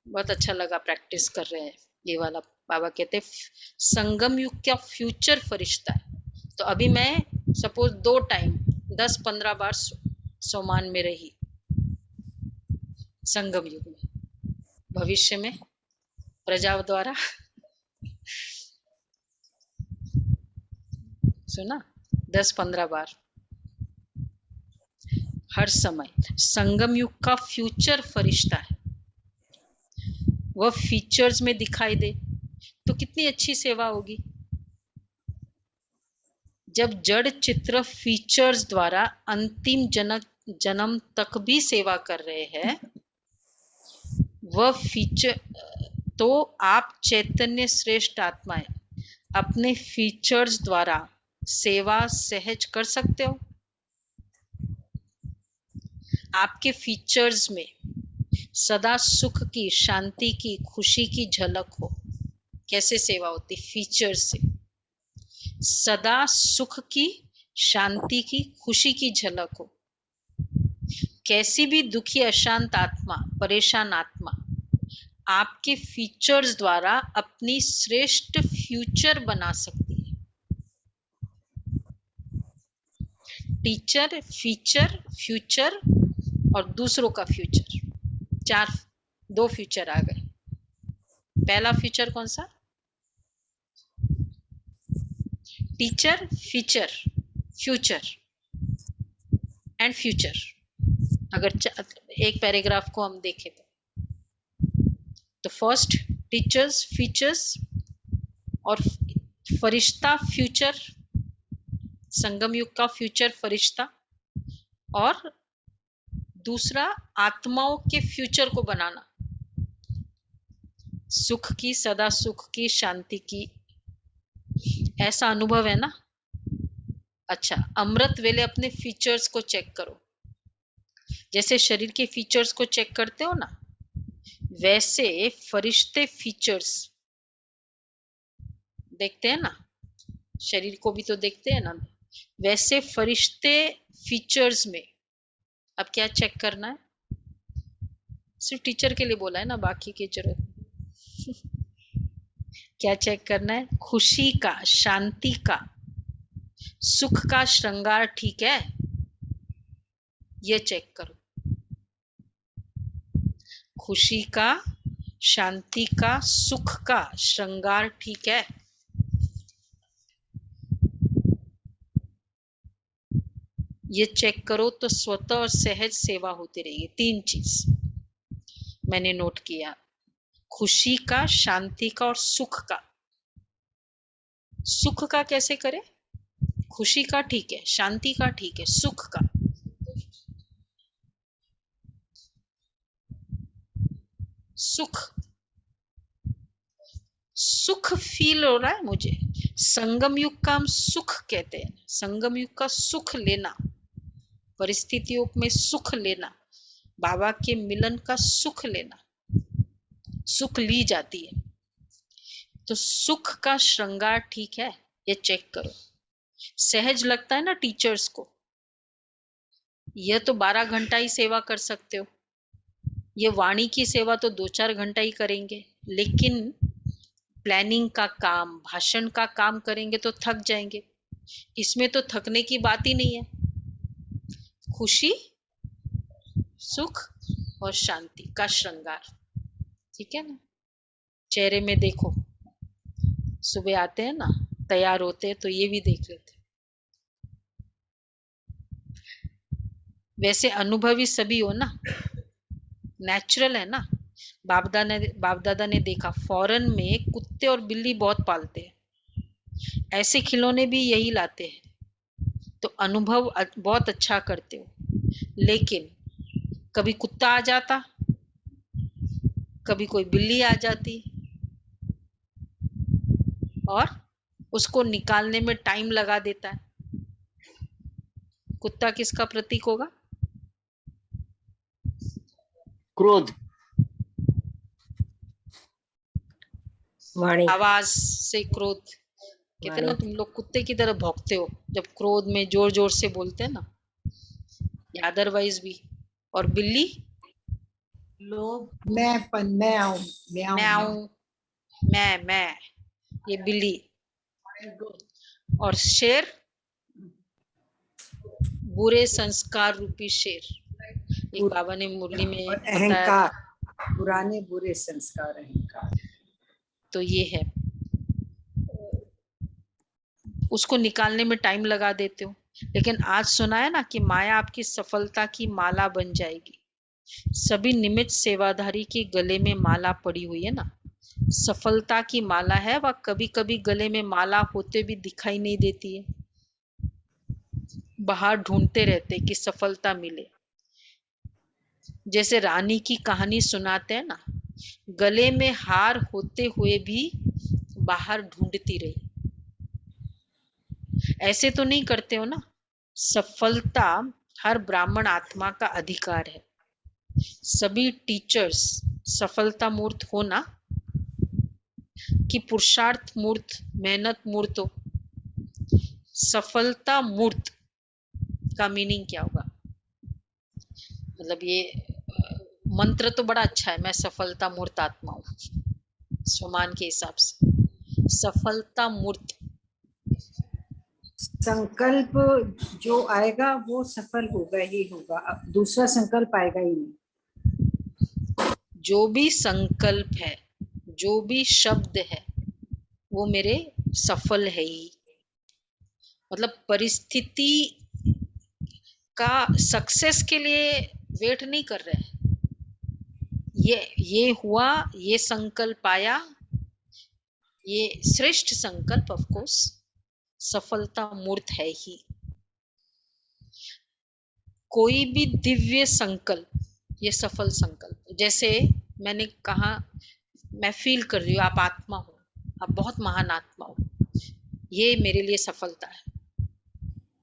बहुत अच्छा लगा, प्रैक्टिस कर रहे हैं ये वाला। बाबा कहते संगम युग क्या फ्यूचर फरिश्ता है। तो अभी मैं सपोज 2 टाइम 10-15 बार स्वमान में रही संगम युग में, भविष्य में प्रजा द्वारा सुना 10-15 बार हर समय। संगम युग का फ्यूचर फरिश्ता है, वह फीचर्स में दिखाई दे तो कितनी अच्छी सेवा होगी। जब जड़ चित्र फीचर्स द्वारा अंतिम जन्म तक भी सेवा कर रहे हैं, वह फीचर तो आप चैतन्य श्रेष्ठ आत्मा है, अपने फीचर्स द्वारा सेवा सहज कर सकते हो। आपके फीचर्स में सदा सुख की, शांति की, खुशी की झलक हो। कैसे सेवा होती? फीचर्स से सदा सुख की, शांति की, खुशी की झलक हो। कैसी भी दुखी, अशांत आत्मा, परेशान आत्मा आपके फीचर्स द्वारा अपनी श्रेष्ठ फ्यूचर बना सकती है। टीचर, फीचर, फ्यूचर और दूसरों का फ्यूचर, 2 फ्यूचर आ गए। पहला फ्यूचर कौन सा? Teacher, feature, future and future. अगर एक पैराग्राफ को हम देखें तो फर्स्ट टीचर्स, फीचर्स और फरिश्ता फ्यूचर, संगम युग का फ्यूचर फरिश्ता, और दूसरा आत्माओं के फ्यूचर को बनाना, सुख की, सदा सुख की, शांति की। ऐसा अनुभव है ना? अच्छा, अमृत वेले अपने फीचर्स को चेक करो। जैसे शरीर के फीचर्स को चेक करते हो ना, वैसे फरिश्ते फीचर्स देखते हैं ना, शरीर को भी तो देखते हैं ना, वैसे फरिश्ते फीचर्स में अब क्या चेक करना है? सिर्फ टीचर के लिए बोला है ना, बाकी की जरूरत क्या चेक करना है? खुशी का, शांति का, सुख का श्रृंगार ठीक है, ये चेक करो। खुशी का, शांति का, सुख का श्रृंगार ठीक है। ये चेक करो तो स्वतः और सहज सेवा होती रहेगी। 3 चीज मैंने नोट किया, खुशी का, शांति का और सुख का। सुख का कैसे करें? खुशी का ठीक है, शांति का ठीक है, सुख का सुख फील हो रहा है मुझे। संगम युग का हम सुख कहते हैं। संगम युग का सुख लेना, परिस्थितियों में सुख लेना, बाबा के मिलन का सुख लेना, सुख ली जाती है। तो सुख का श्रृंगार ठीक है, ये चेक करो। सहज लगता है ना टीचर्स को, यह तो 12 घंटा ही सेवा कर सकते हो। ये वाणी की सेवा तो 2-4 घंटा ही करेंगे, लेकिन प्लानिंग का काम, भाषण का काम करेंगे तो थक जाएंगे। इसमें तो थकने की बात ही नहीं है। खुशी, सुख और शांति का श्रृंगार, ठीक है ना? चेहरे में देखो, सुबह आते हैं ना, तैयार होते हैं तो ये भी देख लेते। वैसे अनुभवी सभी हो ना, नेचुरल है ना। बाप दादा ने देखा, फॉरेन में कुत्ते और बिल्ली बहुत पालते हैं, ऐसे खिलौने भी यही लाते हैं। तो अनुभव बहुत अच्छा करते हो, लेकिन कभी कुत्ता आ जाता, कभी कोई बिल्ली आ जाती, और उसको निकालने में टाइम लगा देता है। कुत्ता किसका प्रतीक होगा? क्रोध। वाणी आवाज से क्रोध, कहते हैं ना तुम लोग कुत्ते की तरह भौंकते हो जब क्रोध में जोर जोर से बोलते हैं ना, या अदरवाइज भी। और बिल्ली लोभ मैं आऊं मैं आऊं, मैं, ये बिल्ली। और शेर, बुरे संस्कार रूपी शेर। एक बाबा ने मुरली में और बताया, अहंकार, पुराने बुरे संस्कार, अहंकार। तो ये है, उसको निकालने में टाइम लगा देते हो। लेकिन आज सुना है ना कि माया आपकी सफलता की माला बन जाएगी। सभी निमित्त सेवाधारी के गले में माला पड़ी हुई है ना, सफलता की माला है। वह कभी कभी गले में माला होते भी दिखाई नहीं देती है, बाहर ढूंढते रहते कि सफलता मिले। जैसे रानी की कहानी सुनाते हैं ना, गले में हार होते हुए भी बाहर ढूंढती रही। ऐसे तो नहीं करते हो ना। सफलता हर ब्राह्मण आत्मा का अधिकार है। सभी टीचर्स सफलता मूर्त हो ना, कि पुरुषार्थ मूर्त, मेहनत मूर्त हो। सफलता मूर्त का मीनिंग क्या होगा? मतलब ये मंत्र तो बड़ा अच्छा है, मैं सफलता मूर्त आत्मा हूँ, स्वमान के हिसाब से। सफलता मूर्त, संकल्प जो आएगा वो सफल होगा ही होगा, अब दूसरा संकल्प आएगा ही नहीं। जो भी संकल्प है, जो भी शब्द है, वो मेरे सफल है ही। मतलब परिस्थिति का सक्सेस के लिए वेट नहीं कर रहे हैं। ये हुआ, ये संकल्प आया, ये श्रेष्ठ संकल्प ऑफ कोर्स सफलता मूर्त है ही। कोई भी दिव्य संकल्प ये सफल संकल्प। जैसे मैंने कहा, मैं फील कर रही हूँ आप आत्मा हो, आप बहुत महान आत्मा हो, ये मेरे लिए सफलता है,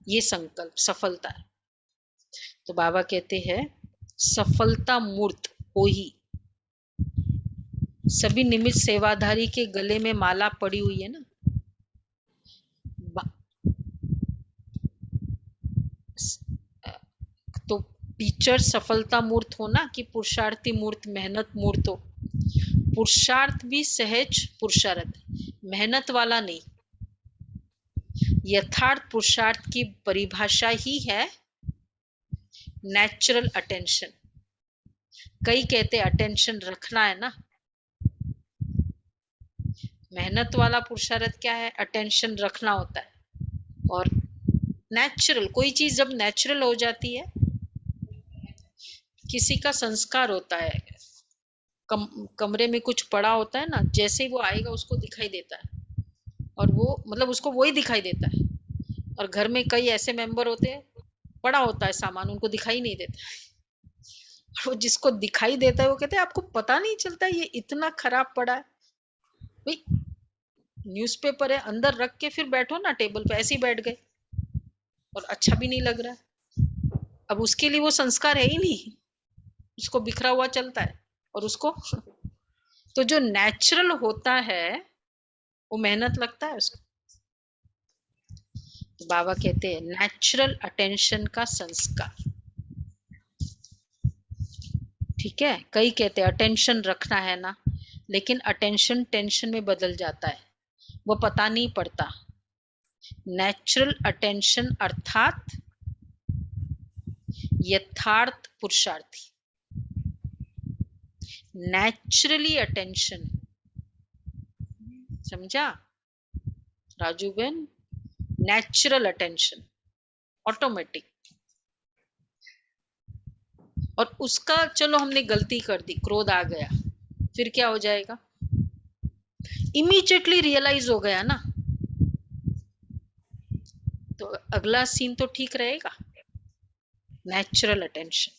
ये संकल्प सफलता है। तो बाबा कहते हैं सफलता मूर्त हो ही। सभी निमित्त सेवाधारी के गले में माला पड़ी हुई है ना, तो टीचर सफलता मूर्त हो ना, कि पुरुषार्थी मूर्त, मेहनत मूर्त हो। पुरुषार्थ भी सहज पुरुषार्थ, मेहनत वाला नहीं। यथार्थ पुरुषार्थ की परिभाषा ही है नेचुरल अटेंशन। कई कहते अटेंशन रखना है ना, मेहनत वाला पुरुषार्थ क्या है? अटेंशन रखना होता है। और नेचुरल, कोई चीज जब नेचुरल हो जाती है, किसी का संस्कार होता है, कमरे में कुछ पड़ा होता है ना, जैसे ही वो आएगा उसको दिखाई देता है, और वो मतलब उसको वही दिखाई देता है। और घर में कई ऐसे मेंबर होते हैं, पड़ा होता है सामान, उनको दिखाई नहीं देता है। वो जिसको दिखाई देता है वो कहते हैं आपको पता नहीं चलता ये इतना खराब पड़ा है। भाई न्यूज़पेपर है, अंदर रख के फिर बैठो ना टेबल पे, ऐसे ही बैठ गए और अच्छा भी नहीं लग रहा है। अब उसके लिए वो संस्कार है ही नहीं, उसको बिखरा हुआ चलता है। और उसको तो जो नेचुरल होता है वो मेहनत लगता है उसको। तो बाबा कहते हैं नेचुरल अटेंशन का संस्कार। ठीक है, कई कहते हैं अटेंशन रखना है ना, लेकिन अटेंशन टेंशन में बदल जाता है, वो पता नहीं पड़ता। नेचुरल अटेंशन अर्थात यथार्थ पुरुषार्थी। नेचुरली अटेंशन, समझा राजू बहन? Natural attention, automatic. और उसका चलो हमने गलती कर दी, क्रोध आ गया, फिर क्या हो जाएगा? इमीडिएटली रियलाइज हो गया ना, तो अगला सीन तो ठीक रहेगा। नेचुरल अटेंशन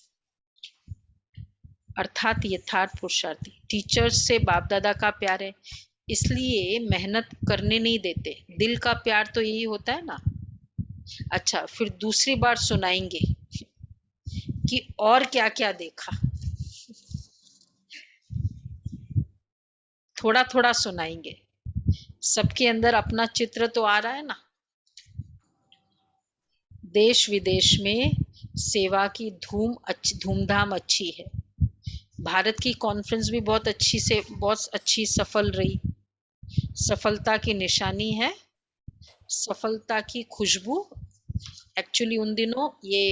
अर्थात यथार्थ पुरुषार्थी। टीचर्स से बाप दादा का प्यार है, इसलिए मेहनत करने नहीं देते। दिल का प्यार तो यही होता है ना। अच्छा, फिर दूसरी बार सुनाएंगे कि और क्या क्या देखा, थोड़ा थोड़ा सुनाएंगे। सबके अंदर अपना चित्र तो आ रहा है ना। देश विदेश में सेवा की धूमधाम अच्छी है। भारत की कॉन्फ्रेंस भी बहुत अच्छी सफल रही। सफलता की निशानी है, सफलता की खुशबू। एक्चुअली उन दिनों ये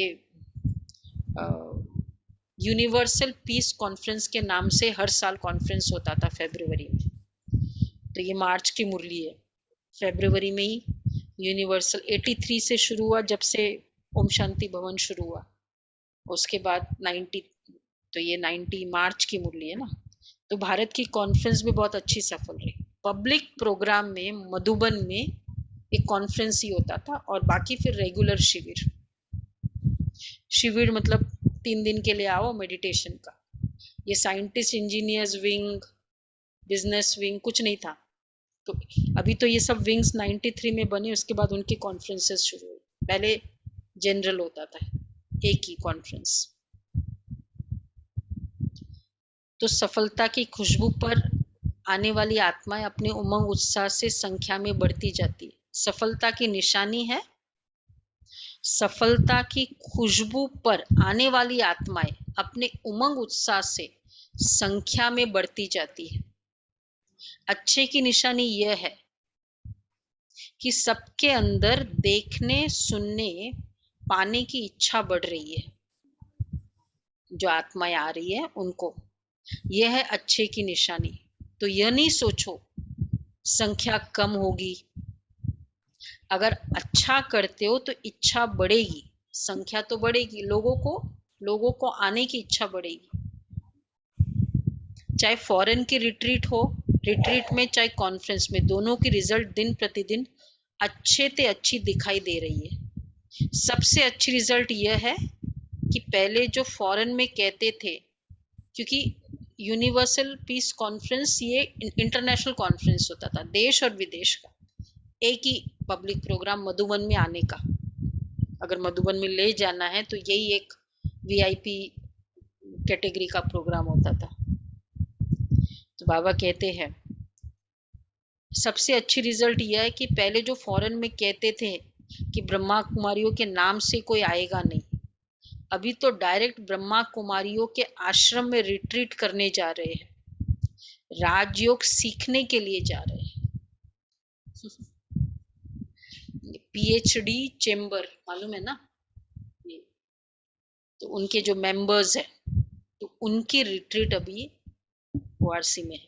यूनिवर्सल पीस कॉन्फ्रेंस के नाम से हर साल कॉन्फ्रेंस होता था फरवरी में। तो ये मार्च की मुरली है। फरवरी में ही यूनिवर्सल 83 से शुरू हुआ, जब से ओम शांति भवन शुरू हुआ। उसके बाद 90, तो ये 90 मार्च की मुरली है ना। तो भारत की कॉन्फ्रेंस भी बहुत अच्छी सफल रही। पब्लिक प्रोग्राम में मधुबन में एक कॉन्फ्रेंस ही होता था, और बाकी फिर रेगुलर शिविर मतलब 3 दिन के लिए आओ मेडिटेशन का। ये scientist, engineers wing, business wing कुछ नहीं था। तो अभी तो ये सब विंग्स 93 में बने, उसके बाद उनके कॉन्फ्रेंसेस शुरू हुए। पहले जनरल होता था, एक ही कॉन्फ्रेंस। तो सफलता की खुशबू पर आने वाली आत्माएं अपने उमंग उत्साह से संख्या में बढ़ती जाती है। सफलता की निशानी है, सफलता की खुशबू पर आने वाली आत्माएं अपने उमंग उत्साह से संख्या में बढ़ती जाती है। अच्छे की निशानी यह है कि सबके अंदर देखने, सुनने, पाने की इच्छा बढ़ रही है। जो आत्माएं आ रही है उनको, यह है अच्छे की निशानी। तो यह नहीं सोचो संख्या कम होगी। अगर अच्छा करते हो तो इच्छा बढ़ेगी, संख्या तो बढ़ेगी। लोगों को आने की इच्छा बढ़ेगी। चाहे फॉरेन की रिट्रीट में, चाहे कॉन्फ्रेंस में, दोनों की रिजल्ट दिन प्रतिदिन अच्छे से अच्छी दिखाई दे रही है। सबसे अच्छी रिजल्ट यह है कि पहले जो फॉरेन में कहते थे, क्योंकि यूनिवर्सल पीस कॉन्फ्रेंस ये इंटरनेशनल कॉन्फ्रेंस होता था, देश और विदेश का एक ही पब्लिक प्रोग्राम मधुबन में आने का। अगर मधुबन में ले जाना है तो यही एक वीआईपी कैटेगरी का प्रोग्राम होता था। तो बाबा कहते हैं सबसे अच्छी रिजल्ट यह है कि पहले जो फॉरेन में कहते थे कि ब्रह्मा कुमारियों के नाम से कोई आएगा नहीं, अभी तो डायरेक्ट ब्रह्मा कुमारियों के आश्रम में रिट्रीट करने जा रहे हैं, राजयोग सीखने के लिए जा रहे हैं। पीएचडी चेंबर मालूम है ना ये, तो उनके जो मेंबर्स हैं, तो उनकी रिट्रीट अभी वारसी में है,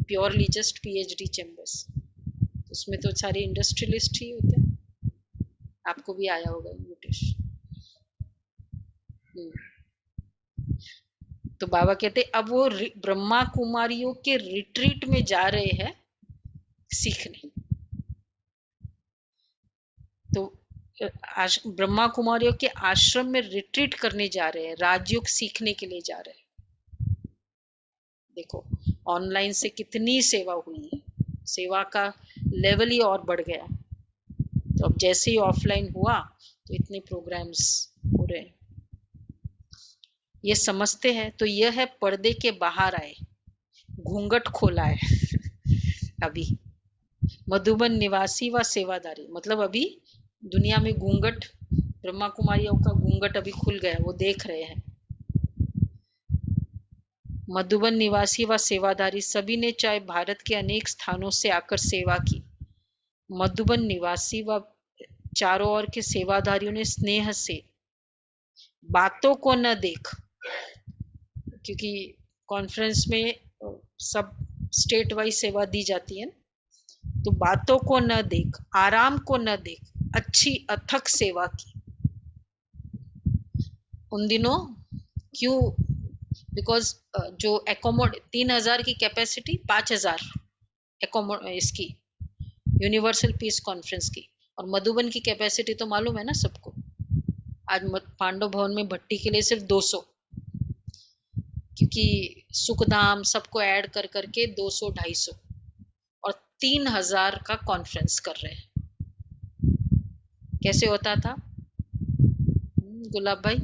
प्योरली जस्ट पीएचडी चेंबर्स। उसमें तो सारे इंडस्ट्रियलिस्ट ही होते हैं। आपको भी आया होगा इन्विटेशन। तो बाबा कहते अब वो ब्रह्मा कुमारियों के रिट्रीट में जा रहे हैं सीखने। तो ब्रह्मा कुमारियों के आश्रम में रिट्रीट करने जा रहे हैं, राजयोग सीखने के लिए जा रहे हैं। देखो ऑनलाइन से कितनी सेवा हुई है, सेवा का लेवल ही और बढ़ गया। तो अब जैसे ही ऑफलाइन हुआ तो इतने प्रोग्राम्स हो रहे हैं। ये समझते हैं तो यह है पर्दे के बाहर आए, घूंघट खोला है। अभी मधुबन निवासी व सेवादारी, मतलब अभी दुनिया में घूंघट, ब्रह्मा कुमारियों का घूंघट अभी खुल गया, वो देख रहे हैं। मधुबन निवासी व सेवादारी सभी ने चाहे भारत के अनेक स्थानों से आकर सेवा की। मधुबन निवासी व चारों ओर के सेवादारियों ने स्नेह से बातों को न देख, क्योंकि कॉन्फ्रेंस में सब स्टेट वाइज सेवा दी जाती है, तो बातों को न देख, आराम को न देख, अच्छी अथक सेवा की। उन दिनों क्यों? बिकॉज जो 3000 की कैपेसिटी, 5000 इसकी यूनिवर्सल पीस कॉन्फ्रेंस की, और मधुबन की कैपेसिटी तो मालूम है ना सबको। आज पांडव भवन में भट्टी के लिए सिर्फ 200, क्योंकि सुखधाम सबको ऐड कर करके 200-250 और 3000 का कॉन्फ्रेंस कर रहे हैं। कैसे होता था गुलाब भाई?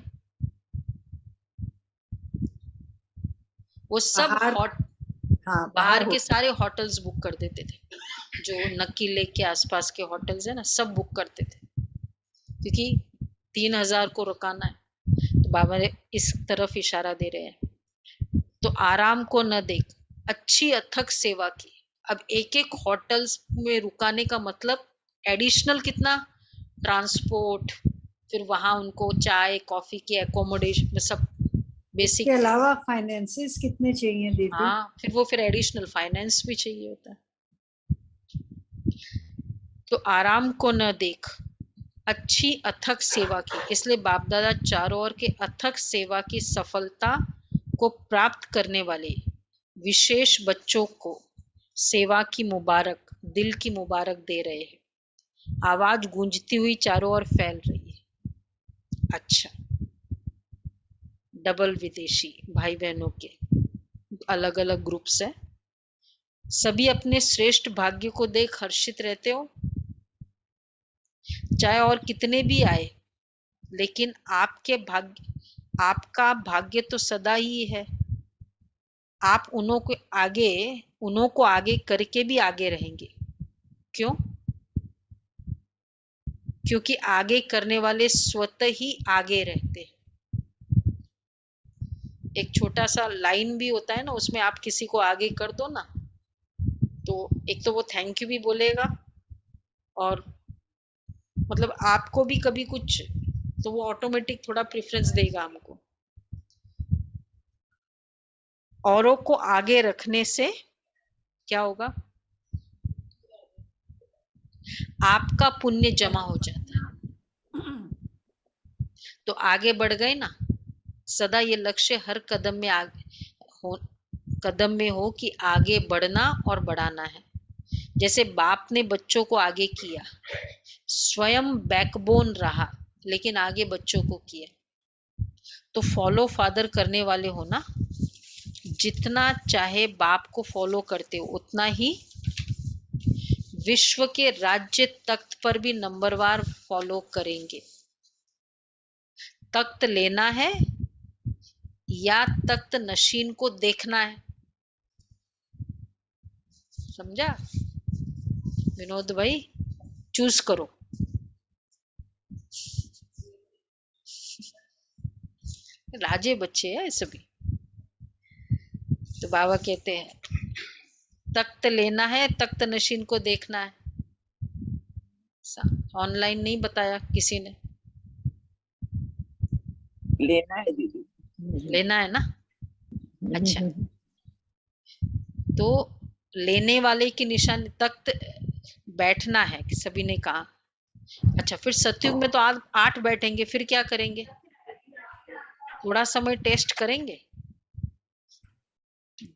वो सब बाहर, हाँ, बाहर के होता। सारे होटल्स बुक कर देते थे। जो नक्की लेक के आसपास के होटल्स है ना, सब बुक करते थे, क्योंकि 3,000 को रुकाना है। तो बाबा ने इस तरफ इशारा दे रहे हैं। तो आराम को न देख, अच्छी अथक सेवा की। अब एक एक होटल्स में रुकाने का मतलब एडिशनल कितना ट्रांसपोर्ट, फिर वहां उनको चाय कॉफी की एकोमोडेशन, सब बेसिक। इसके अलावा फाइनेंसेस कितने चाहिए दीदी? हाँ, फिर एडिशनल फाइनेंस भी चाहिए होता है। तो आराम को न देख, अच्छी अथक सेवा की। इसलिए बाप दादा चारों ओर के अथक सेवा की सफलता को प्राप्त करने वाले विशेष बच्चों को सेवा की मुबारक, दिल की मुबारक दे रहे हैं। आवाज गूंजती हुई चारों ओर फैल रही है। अच्छा, डबल विदेशी भाई बहनों के अलग अलग ग्रुप्स है। सभी अपने श्रेष्ठ भाग्य को देख हर्षित रहते हो, चाहे और कितने भी आए, लेकिन आपका भाग्य तो सदा ही है। आप उन्हों को आगे करके भी आगे रहेंगे। क्यों? क्योंकि आगे करने वाले स्वतः ही आगे रहते हैं। एक छोटा सा लाइन भी होता है ना, उसमें आप किसी को आगे कर दो ना, तो एक तो वो थैंक यू भी बोलेगा, और मतलब आपको भी कभी कुछ, तो वो ऑटोमेटिक थोड़ा प्रेफरेंस देगा हमको। औरों को आगे रखने से क्या होगा? आपका पुण्य जमा हो जाता है, तो आगे बढ़ गए ना। सदा ये लक्ष्य हर कदम में हो कि आगे बढ़ना और बढ़ाना है। जैसे बाप ने बच्चों को आगे किया, स्वयं बैकबोन रहा, लेकिन आगे बच्चों को किया। तो फॉलो फादर करने वाले हो ना, जितना चाहे बाप को फॉलो करते हो, उतना ही विश्व के राज्य तख्त पर भी नंबरवार फॉलो करेंगे। तख्त लेना है या तख्त नशीन को देखना है? समझा विनोद भाई? चूज करो। राजे बच्चे हैं सभी। तो बाबा कहते हैं तख्त लेना है, तख्त नशीन को देखना है। ऑनलाइन नहीं बताया किसी ने। लेना है दीदी। लेना है ना? अच्छा, तो लेने वाले की निशानी तख्त बैठना है कि सभी ने कहा। अच्छा, फिर सतयुग में तो 8 बैठेंगे, फिर क्या करेंगे? थोड़ा समय टेस्ट करेंगे।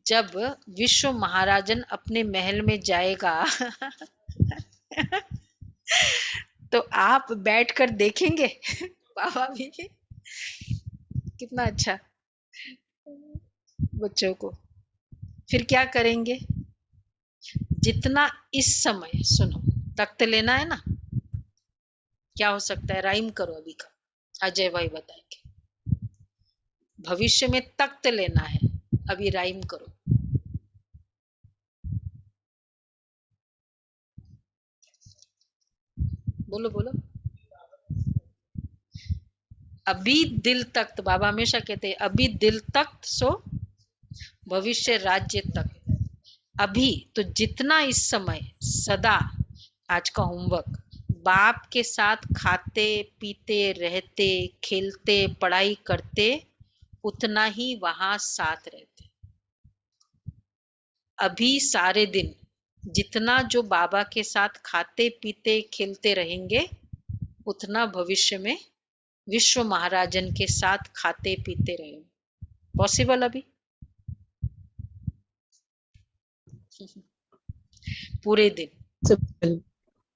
जब विश्व महाराजन अपने महल में जाएगा तो आप बैठकर देखेंगे बाबा भी। कितना अच्छा बच्चों को। फिर क्या करेंगे? जितना इस समय, सुनो, तख्त लेना है ना, क्या हो सकता है? राइम करो अभी का, अजय भाई बताएंगे। भविष्य में तख्त लेना है, अभी राइम करो। बोलो बोलो। अभी दिल तख्त, बाबा हमेशा कहते हैं अभी दिल तख्त सो भविष्य राज्य तख्त। अभी तो जितना इस समय सदा, आज का होमवर्क, बाप के साथ खाते पीते रहते खेलते पढ़ाई करते, उतना ही वहां साथ रहते। अभी सारे दिन जितना जो बाबा के साथ खाते पीते खेलते रहेंगे, उतना भविष्य में विश्व महाराजन के साथ खाते पीते रहेंगे। पॉसिबल अभी? पूरे दिन।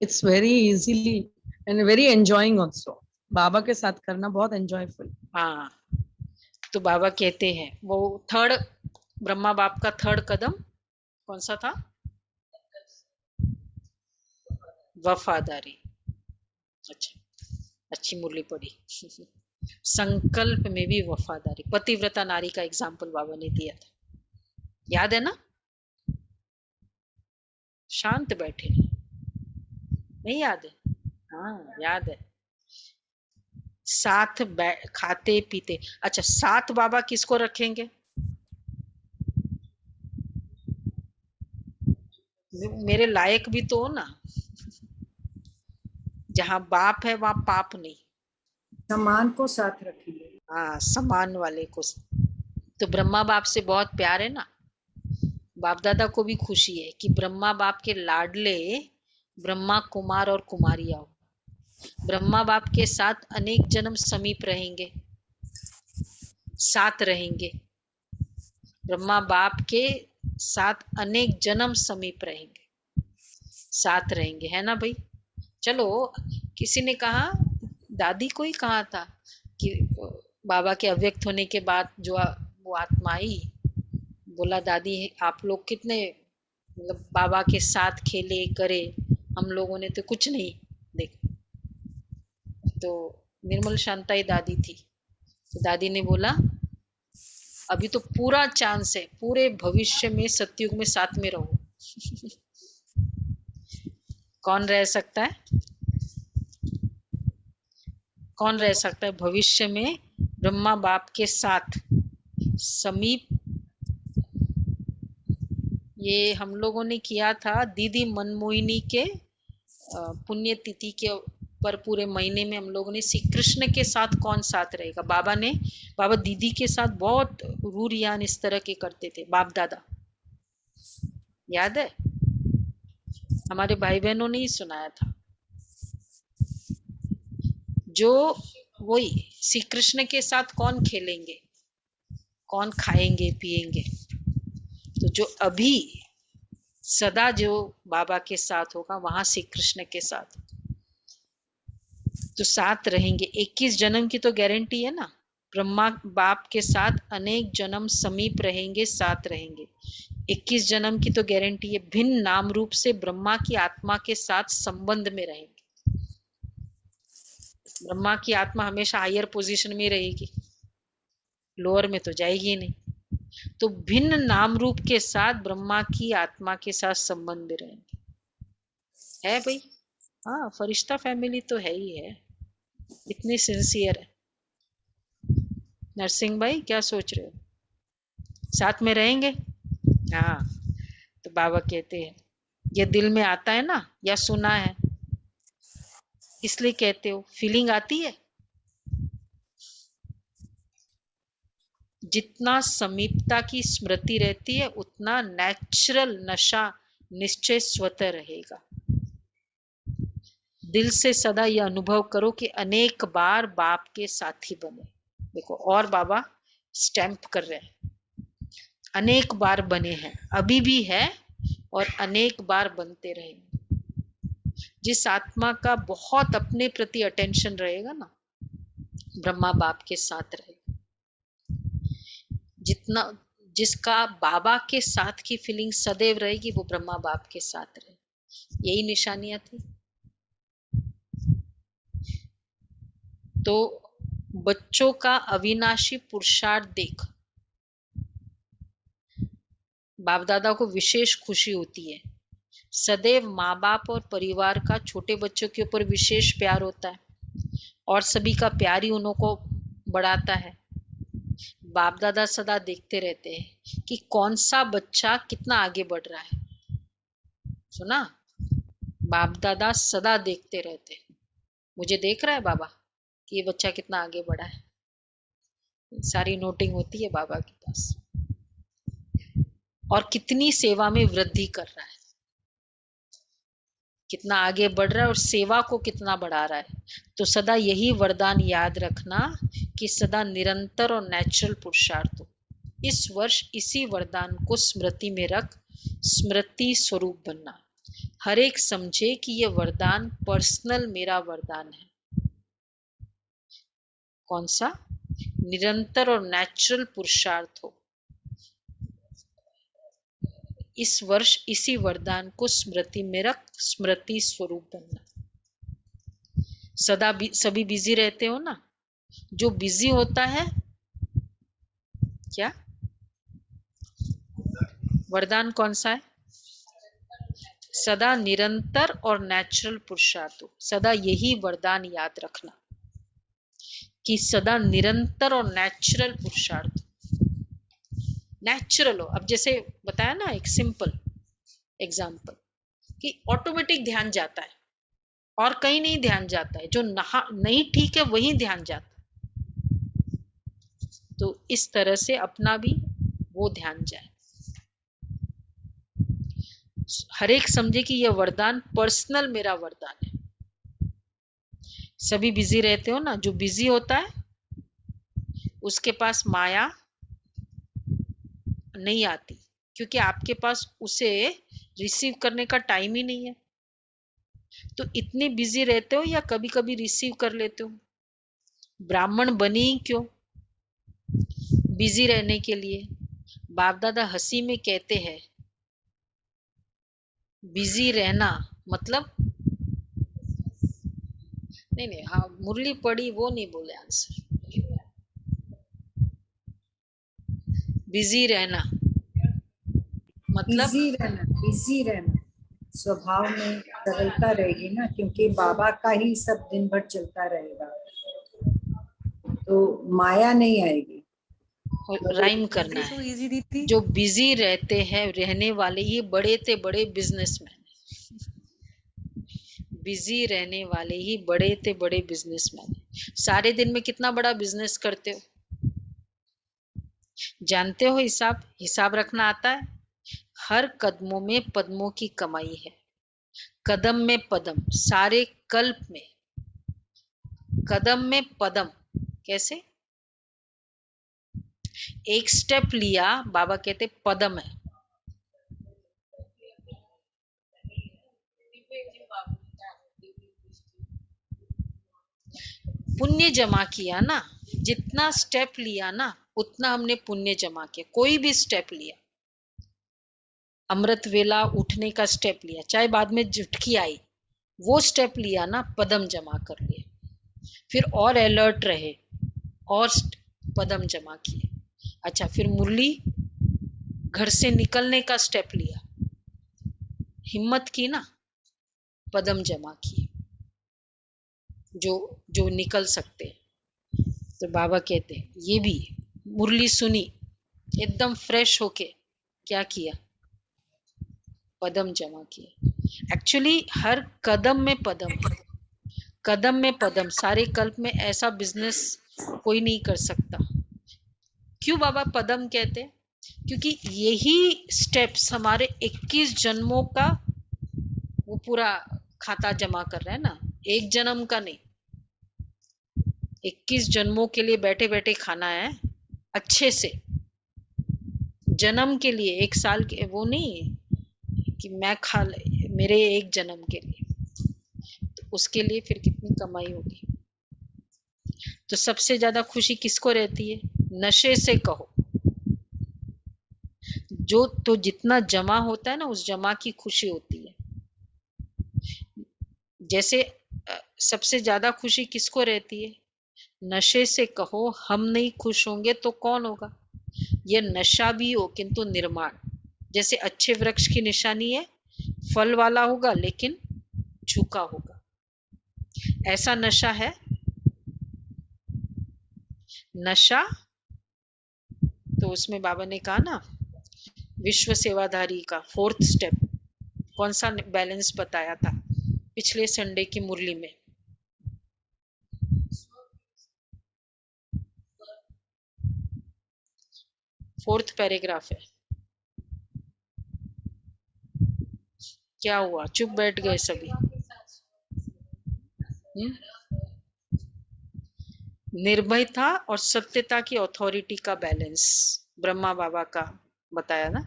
It's very easily and very enjoying also. बाबा के साथ करना बहुत enjoyful. हाँ, तो बाबा कहते हैं वो थर्ड, ब्रह्मा बाप का थर्ड कदम कौन सा था? वफादारी। अच्छा, अच्छी मुरली पड़ी। संकल्प में भी वफादारी। पतिव्रता नारी का एग्जाम्पल बाबा ने दिया था, याद है ना? शांत बैठे, नहीं याद है? हाँ याद है। साथ खाते पीते। अच्छा, साथ बाबा किसको रखेंगे? मेरे लायक भी तो हो ना। जहाँ बाप है वहां पाप नहीं। समान को साथ रखेंगे। हाँ, समान वाले को। तो ब्रह्मा बाप से बहुत प्यार है ना। बाप दादा को भी खुशी है कि ब्रह्मा बाप के लाडले ब्रह्मा कुमार और कुमारियां हो। ब्रह्मा बाप के साथ अनेक जन्म समीप रहेंगे, साथ रहेंगे। ब्रह्मा बाप के साथ अनेक जन्म समीप रहेंगे, साथ रहेंगे, है ना भाई? चलो, किसी ने कहा, दादी को ही कहा था कि बाबा के अव्यक्त होने के बाद जो वो आत्मा आई, बोला दादी आप लोग कितने मतलब बाबा के साथ खेले करे, हम लोगों ने तो कुछ नहीं देखा। तो निर्मल शांता ही दादी थी। तो दादी ने बोला अभी तो पूरा चांस है, पूरे भविष्य में सतयुग में साथ में रहो। कौन रह सकता है? कौन रह सकता है भविष्य में ब्रह्मा बाप के साथ समीप? ये हम लोगों ने किया था दीदी मनमोहिनी के पुण्य तिथि के पर पूरे महीने में हम लोगों ने श्री कृष्ण के साथ कौन साथ रहेगा। बाबा दीदी के साथ बहुत रूरियान इस तरह के करते थे बाप दादा, याद है? हमारे भाई बहनों ने ही सुनाया था। जो वही श्री कृष्ण के साथ कौन खेलेंगे, कौन खाएंगे पिएंगे, तो जो अभी सदा जो बाबा के साथ होगा वहां श्री कृष्ण के साथ तो साथ रहेंगे। 21 जन्म की तो गारंटी है ना। ब्रह्मा बाप के साथ अनेक जन्म समीप रहेंगे, साथ रहेंगे। 21 जन्म की तो गारंटी है। भिन्न नाम रूप से ब्रह्मा की आत्मा के साथ संबंध में रहेंगे। ब्रह्मा की आत्मा हमेशा हायर पोजीशन में रहेगी, लोअर में तो जाएगी नहीं। तो भिन्न नाम रूप के साथ ब्रह्मा की आत्मा के साथ संबंध में रहेंगे। है भाई? हाँ, फरिश्ता फैमिली तो है ही है, इतनी सिंसियर है। नरसिंह भाई क्या सोच रहे हो? साथ में रहेंगे? हाँ। तो बाबा कहते हैं ये दिल में आता है ना, या सुना है इसलिए कहते हो, फीलिंग आती है। जितना समीपता की स्मृति रहती है उतना नेचुरल नशा निश्चय स्वतः रहेगा। दिल से सदा यह अनुभव करो कि अनेक बार बाप के साथी बने। देखो, और बाबा स्टैंप कर रहे हैं, अनेक बार बने हैं, अभी भी है और अनेक बार बनते रहेंगे। जिस आत्मा का बहुत अपने प्रति अटेंशन रहेगा ना, ब्रह्मा बाप के साथ रहेगा। जितना जिसका बाबा के साथ की फीलिंग सदैव रहेगी वो ब्रह्मा बाप के साथ रहे। यही निशानियां थी। तो बच्चों का अविनाशी पुरुषार्थ देख बाप दादा को विशेष खुशी होती है। सदैव माँ बाप और परिवार का छोटे बच्चों के ऊपर विशेष प्यार होता है और सभी का प्यार ही उनको बढ़ाता है। बाप दादा सदा देखते रहते हैं कि कौन सा बच्चा कितना आगे बढ़ रहा है। सुना? बाप दादा सदा देखते रहते हैं, मुझे देख रहा है बाबा कि ये बच्चा कितना आगे बढ़ा है। सारी नोटिंग होती है बाबा के पास, और कितनी सेवा में वृद्धि कर रहा है, कितना आगे बढ़ रहा है और सेवा को कितना बढ़ा रहा है। तो सदा यही वरदान याद रखना कि सदा निरंतर और नेचुरल पुरुषार्थ हो। इस वर्ष इसी वरदान को स्मृति में रख स्मृति स्वरूप बनना। हर एक समझे कि यह वरदान पर्सनल मेरा वरदान है। कौन सा? निरंतर और नेचुरल पुरुषार्थ हो। इस वर्ष इसी वरदान को स्मृति में रख स्मृति स्वरूप बनना। सदा सभी बिजी रहते हो ना, जो बिजी होता है क्या वरदान कौन सा है? सदा निरंतर और नेचुरल पुरुषार्थ हो। सदा यही वरदान याद रखना कि सदा निरंतर और नेचुरल पुरुषार्थ, नेचुरल हो। अब जैसे बताया ना एक सिंपल एग्जाम्पल कि ऑटोमेटिक ध्यान जाता है और कहीं नहीं ध्यान जाता है, जो नहीं ठीक है वही ध्यान जाता है। तो इस तरह से अपना भी वो ध्यान जाए। हर एक समझे कि यह वरदान पर्सनल मेरा वरदान है। सभी बिजी रहते हो ना, जो बिजी होता है उसके पास माया नहीं आती, क्योंकि आपके पास उसे रिसीव करने का टाइम ही नहीं है। तो इतने बिजी रहते हो या कभी कभी रिसीव कर लेते हो। ब्राह्मण बनी क्यों? बिजी रहने के लिए। बाप दादा हंसी में कहते हैं बिजी रहना मतलब नहीं, हाँ मुरली पड़ी वो नहीं बोले आंसर। बिजी रहना मतलब बिजी रहना स्वभाव में सरलता रहेगी ना, क्योंकि बाबा का ही सब दिन भर चलता रहेगा, तो माया नहीं आएगी। राइम करना so है। easy दीदी। जो बिजी रहते हैं रहने वाले ये बड़े से बड़े बिजनेसमैन, बिजी रहने वाले ही बड़े से बड़े बिजनेसमैन। सारे दिन में कितना बड़ा बिजनेस करते हो जानते हो? हिसाब रखना आता है। हर कदमों में पद्मों की कमाई है। कदम में पदम, सारे कल्प में कदम में पदम। कैसे? एक स्टेप लिया, बाबा कहते पदम है। पुण्य जमा किया ना, जितना स्टेप लिया ना उतना हमने पुण्य जमा किया। कोई भी स्टेप लिया, अमृत वेला उठने का स्टेप लिया, चाहे बाद में झुटकी आई, वो स्टेप लिया ना, पदम जमा कर लिए। फिर और अलर्ट रहे और पदम जमा किए। अच्छा, फिर मुरली घर से निकलने का स्टेप लिया, हिम्मत की ना, पदम जमा किए, जो निकल सकते। तो बाबा कहते ये भी मुरली सुनी एकदम फ्रेश होके क्या किया? पदम जमा किए। एक्चुअली हर कदम में पदम है, कदम में पदम। सारे कल्प में ऐसा बिजनेस कोई नहीं कर सकता। क्यों बाबा पदम कहते? क्योंकि यही स्टेप्स हमारे 21 जन्मों का वो पूरा खाता जमा कर रहा है ना, एक जन्म का नहीं। 21 जन्मों के लिए बैठे बैठे खाना है अच्छे से। जन्म के लिए 1 साल के वो नहीं कि मैं खा मेरे एक जन्म के लिए, तो उसके लिए फिर कितनी कमाई होगी। तो सबसे ज्यादा खुशी किसको रहती है? नशे से कहो जो, तो जितना जमा होता है ना उस जमा की खुशी होती है। जैसे सबसे ज्यादा खुशी किसको रहती है? नशे से कहो हम नहीं खुश होंगे तो कौन होगा? यह नशा भी हो किंतु निर्माण। जैसे अच्छे वृक्ष की निशानी है, फल वाला होगा लेकिन झुका होगा। ऐसा नशा है। नशा तो उसमें बाबा ने कहा ना, विश्व सेवाधारी का 4th स्टेप कौन सा बैलेंस बताया था पिछले संडे की मुरली में? 4th पैराग्राफ है। क्या हुआ? चुप बैठ गए सभी? निर्भयता और सत्यता की अथॉरिटी का बैलेंस ब्रह्मा बाबा का बताया ना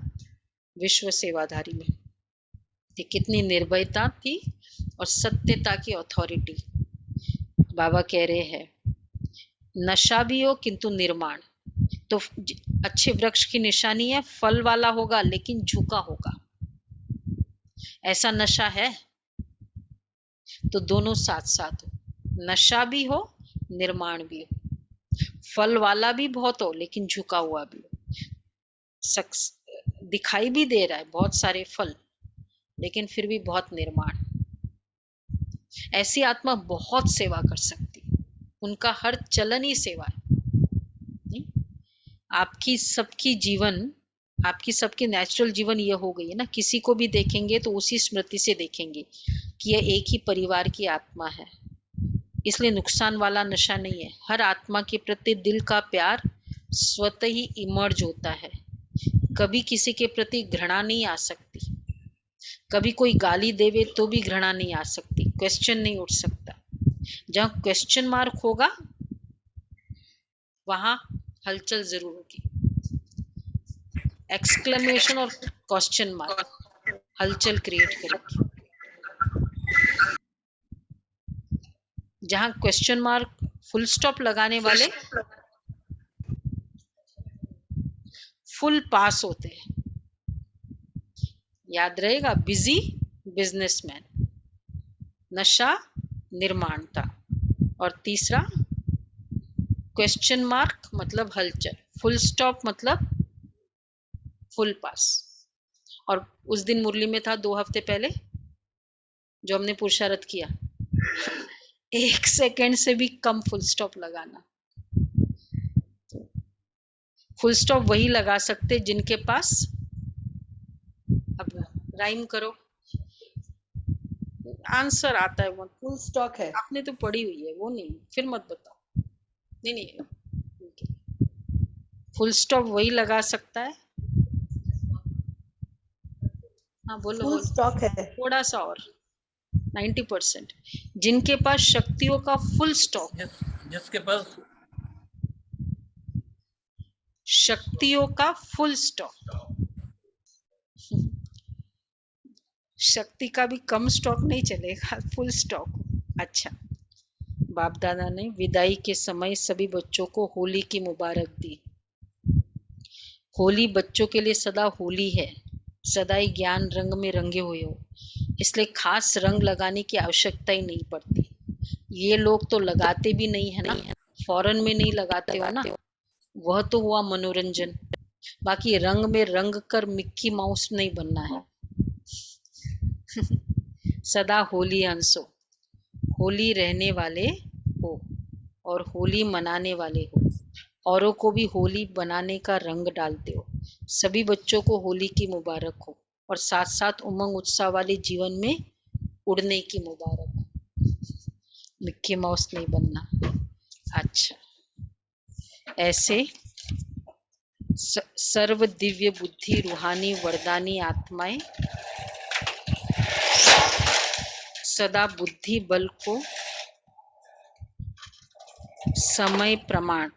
विश्व सेवाधारी में। कितनी निर्भयता थी और सत्यता की अथॉरिटी। बाबा कह रहे हैं नशा भी हो किंतु निर्माण। तो अच्छे वृक्ष की निशानी है, फल वाला होगा लेकिन झुका होगा। ऐसा नशा है तो दोनों साथ साथ हो, नशा भी हो निर्माण भी हो, फल वाला भी बहुत हो लेकिन झुका हुआ भी हो। दिखाई भी दे रहा है बहुत सारे फल लेकिन फिर भी बहुत निर्माण। ऐसी आत्मा बहुत सेवा कर सकती, उनका हर चलन ही सेवा है। नहीं? आपकी सबकी नेचुरल जीवन ये हो गई है ना, किसी को भी देखेंगे तो उसी स्मृति से देखेंगे कि यह एक ही परिवार की आत्मा है, इसलिए नुकसान वाला नशा नहीं है। हर आत्मा के प्रति दिल का प्यार स्वतः ही इमर्ज होता है। कभी किसी के प्रति घृणा नहीं आ सकती, कभी कोई गाली देवे तो भी घृणा नहीं आ सकती, क्वेश्चन नहीं उठ सकता। जहां क्वेश्चन मार्क होगा वहां हलचल जरूर होगी। एक्सक्लेमेशन और क्वेश्चन मार्क हलचल क्रिएट करेगी। जहां क्वेश्चन मार्क फुल स्टॉप लगाने वाले फुल पास होते हैं। याद रहेगा, बिजी बिजनेसमैन, नशा निर्माणता, और तीसरा क्वेश्चन मार्क मतलब हलचल, फुल स्टॉप मतलब फुल पास। और उस दिन मुरली में था 2 हफ्ते पहले जो हमने पुरुषार्थ किया, 1 सेकेंड से भी कम फुल स्टॉप लगाना। फुल स्टॉप वही लगा सकते जिनके पास, अब राइम करो, आंसर आता है। वो फुल स्टॉक है। आपने तो पढ़ी हुई है, वो नहीं, फिर मत बताओ। नहीं, फुल स्टॉप वही लगा सकता है। हाँ बोलो फुल बोलो, स्टॉक है। थोड़ा सा और, 90%। जिनके पास शक्तियों का फुल स्टॉक, जिसके पास शक्तियों का फुल स्टॉक, शक्ति का भी कम स्टॉक नहीं चलेगा, फुल स्टॉक। अच्छा, बाप दादा ने विदाई के समय सभी बच्चों को होली की मुबारक दी। होली बच्चों के लिए सदा होली है, सदा ही ज्ञान रंग में रंगे हुए हो, इसलिए खास रंग लगाने की आवश्यकता ही नहीं पड़ती। ये लोग तो लगाते भी नहीं है ना, फॉरेन में नहीं लगाते हो ना, वह तो हुआ मनोरंजन। बाकी रंग में रंग कर मिक्की माउस नहीं बनना है। सदा होली हंसो, होली रहने वाले हो और होली मनाने वाले हो, औरों को भी होली बनाने का रंग डालते हो। सभी बच्चों को होली की मुबारक हो और साथ साथ उमंग उत्साह वाले जीवन में उड़ने की मुबारक हो। मिक्की माउस नहीं बनना। अच्छा, ऐसे सर्व दिव्य बुद्धि रूहानी वरदानी आत्माएं सदा बुद्धि बल को समय प्रमाण,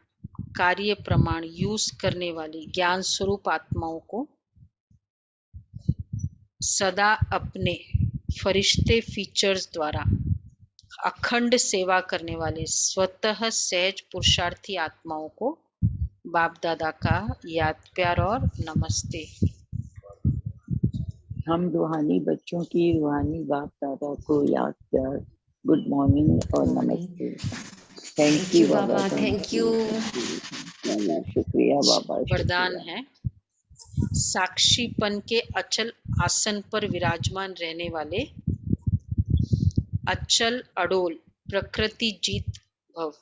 कार्य प्रमाण यूज करने वाली ज्ञान स्वरूप आत्माओं को सदा अपने फरिश्ते फीचर्स द्वारा अखंड सेवा करने वाले स्वतः सहज पुरुषार्थी आत्माओं को बाप दादा का याद प्यार और नमस्ते। हम रूहानी बच्चों की रूहानी बाप दादा को याद प्यार, गुड मॉर्निंग और नमस्ते। Thank you Baba, thank you. शुक्रिया बाबा। वरदान है, साक्षीपन के अचल आसन पर विराजमान रहने वाले अचल अडोल प्रकृति जीत भव।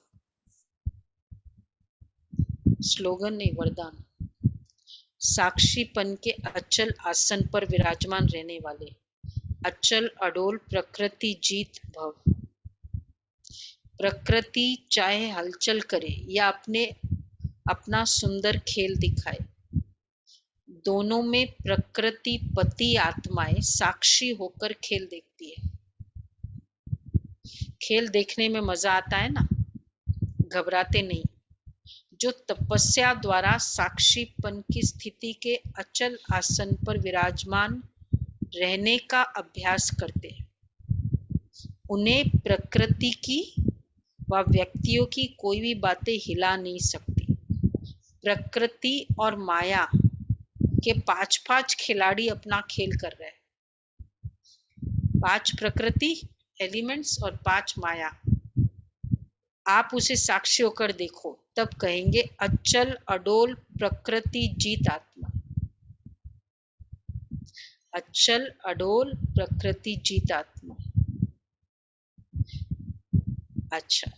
स्लोगन नहीं, वरदान। साक्षीपन के अचल आसन पर विराजमान रहने वाले अचल अडोल प्रकृति जीत भव। प्रकृति चाहे हलचल करे या अपना सुंदर खेल दिखाए, दोनों में प्रकृति पति आत्माएं साक्षी होकर खेल देखती है। खेल देखने में मजा आता है ना, घबराते नहीं। जो तपस्या द्वारा साक्षीपन की स्थिति के अचल आसन पर विराजमान रहने का अभ्यास करते हैं, उन्हें प्रकृति की व व्यक्तियों की कोई भी बातें हिला नहीं सकती। प्रकृति और माया के 5 खिलाड़ी अपना खेल कर रहे हैं। 5 प्रकृति एलिमेंट्स और 5 माया। आप उसे साक्षी होकर देखो, तब कहेंगे अचल अडोल प्रकृति जीत आत्मा। अचल अडोल प्रकृति जीत आत्मा। अच्छा,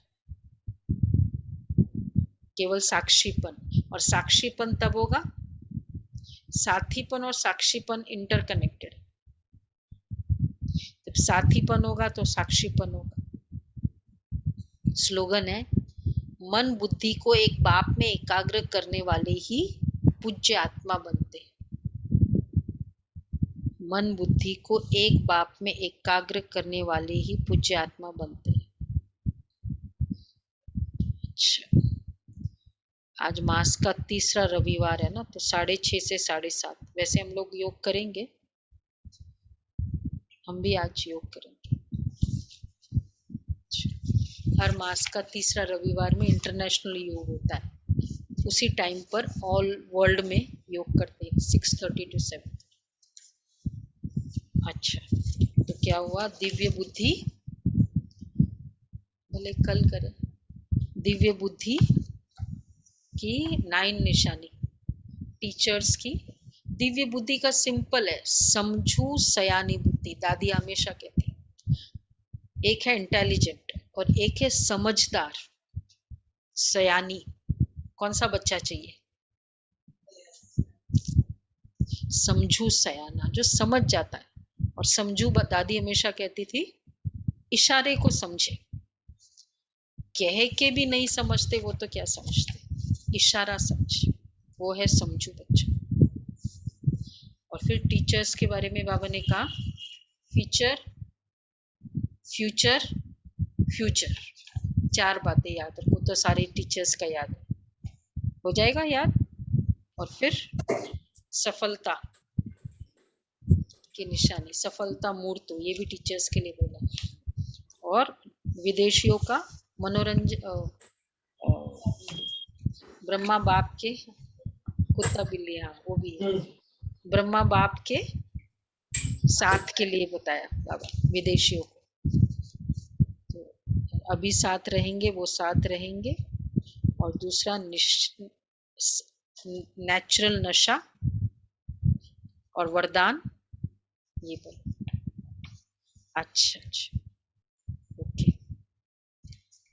केवल साक्षीपन, और साक्षीपन तब होगा, साथीपन और साक्षीपन इंटरकनेक्टेड। जब साथीपन होगा तो साक्षीपन होगा। स्लोगन है, मन बुद्धि को एक बाप में एकाग्र करने वाले ही पूज्य आत्मा बनते हैं। मन बुद्धि को एक बाप में एकाग्र करने वाले ही पूज्य आत्मा बनते हैं। अच्छा, आज मास का तीसरा रविवार है ना, तो 6:30 से 7:30 वैसे हम लोग योग करेंगे, हम भी आज योग करेंगे। हर मास का तीसरा रविवार में इंटरनेशनल योग होता है, उसी टाइम पर ऑल वर्ल्ड में योग करते हैं 6:30 to 7। अच्छा, तो क्या हुआ, दिव्य बुद्धि, भले कल करें, दिव्य बुद्धि की 9 निशानी टीचर्स की। दिव्य बुद्धि का सिंपल है, समझू सयानी बुद्धि। दादी हमेशा कहती, एक है इंटेलिजेंट और एक है समझदार। सयानी कौन सा बच्चा चाहिए? समझू सयाना, जो समझ जाता है। और समझू, दादी हमेशा कहती थी, इशारे को समझे, कह के भी नहीं समझते वो तो क्या समझते, इशारा समझ, वो है समझू बच्चा। और फिर टीचर्स के बारे में बाबा ने कहा, फीचर, फ्यूचर, फ्यूचर, 4 बातें याद रखो, तो सारे टीचर्स का याद हो जाएगा याद। और फिर सफलता की निशानी, सफलता मूर्त, ये भी टीचर्स के लिए बोला। और विदेशियों का मनोरंजन, ब्रह्मा बाप के, कुत्ता बिल्ली, हाँ वो भी है, ब्रह्मा बाप के साथ के लिए बताया बाबा विदेशियों को। तो अभी साथ रहेंगे, वो साथ रहेंगे। और दूसरा नेचुरल नशा और वरदान, ये बोलो। अच्छा,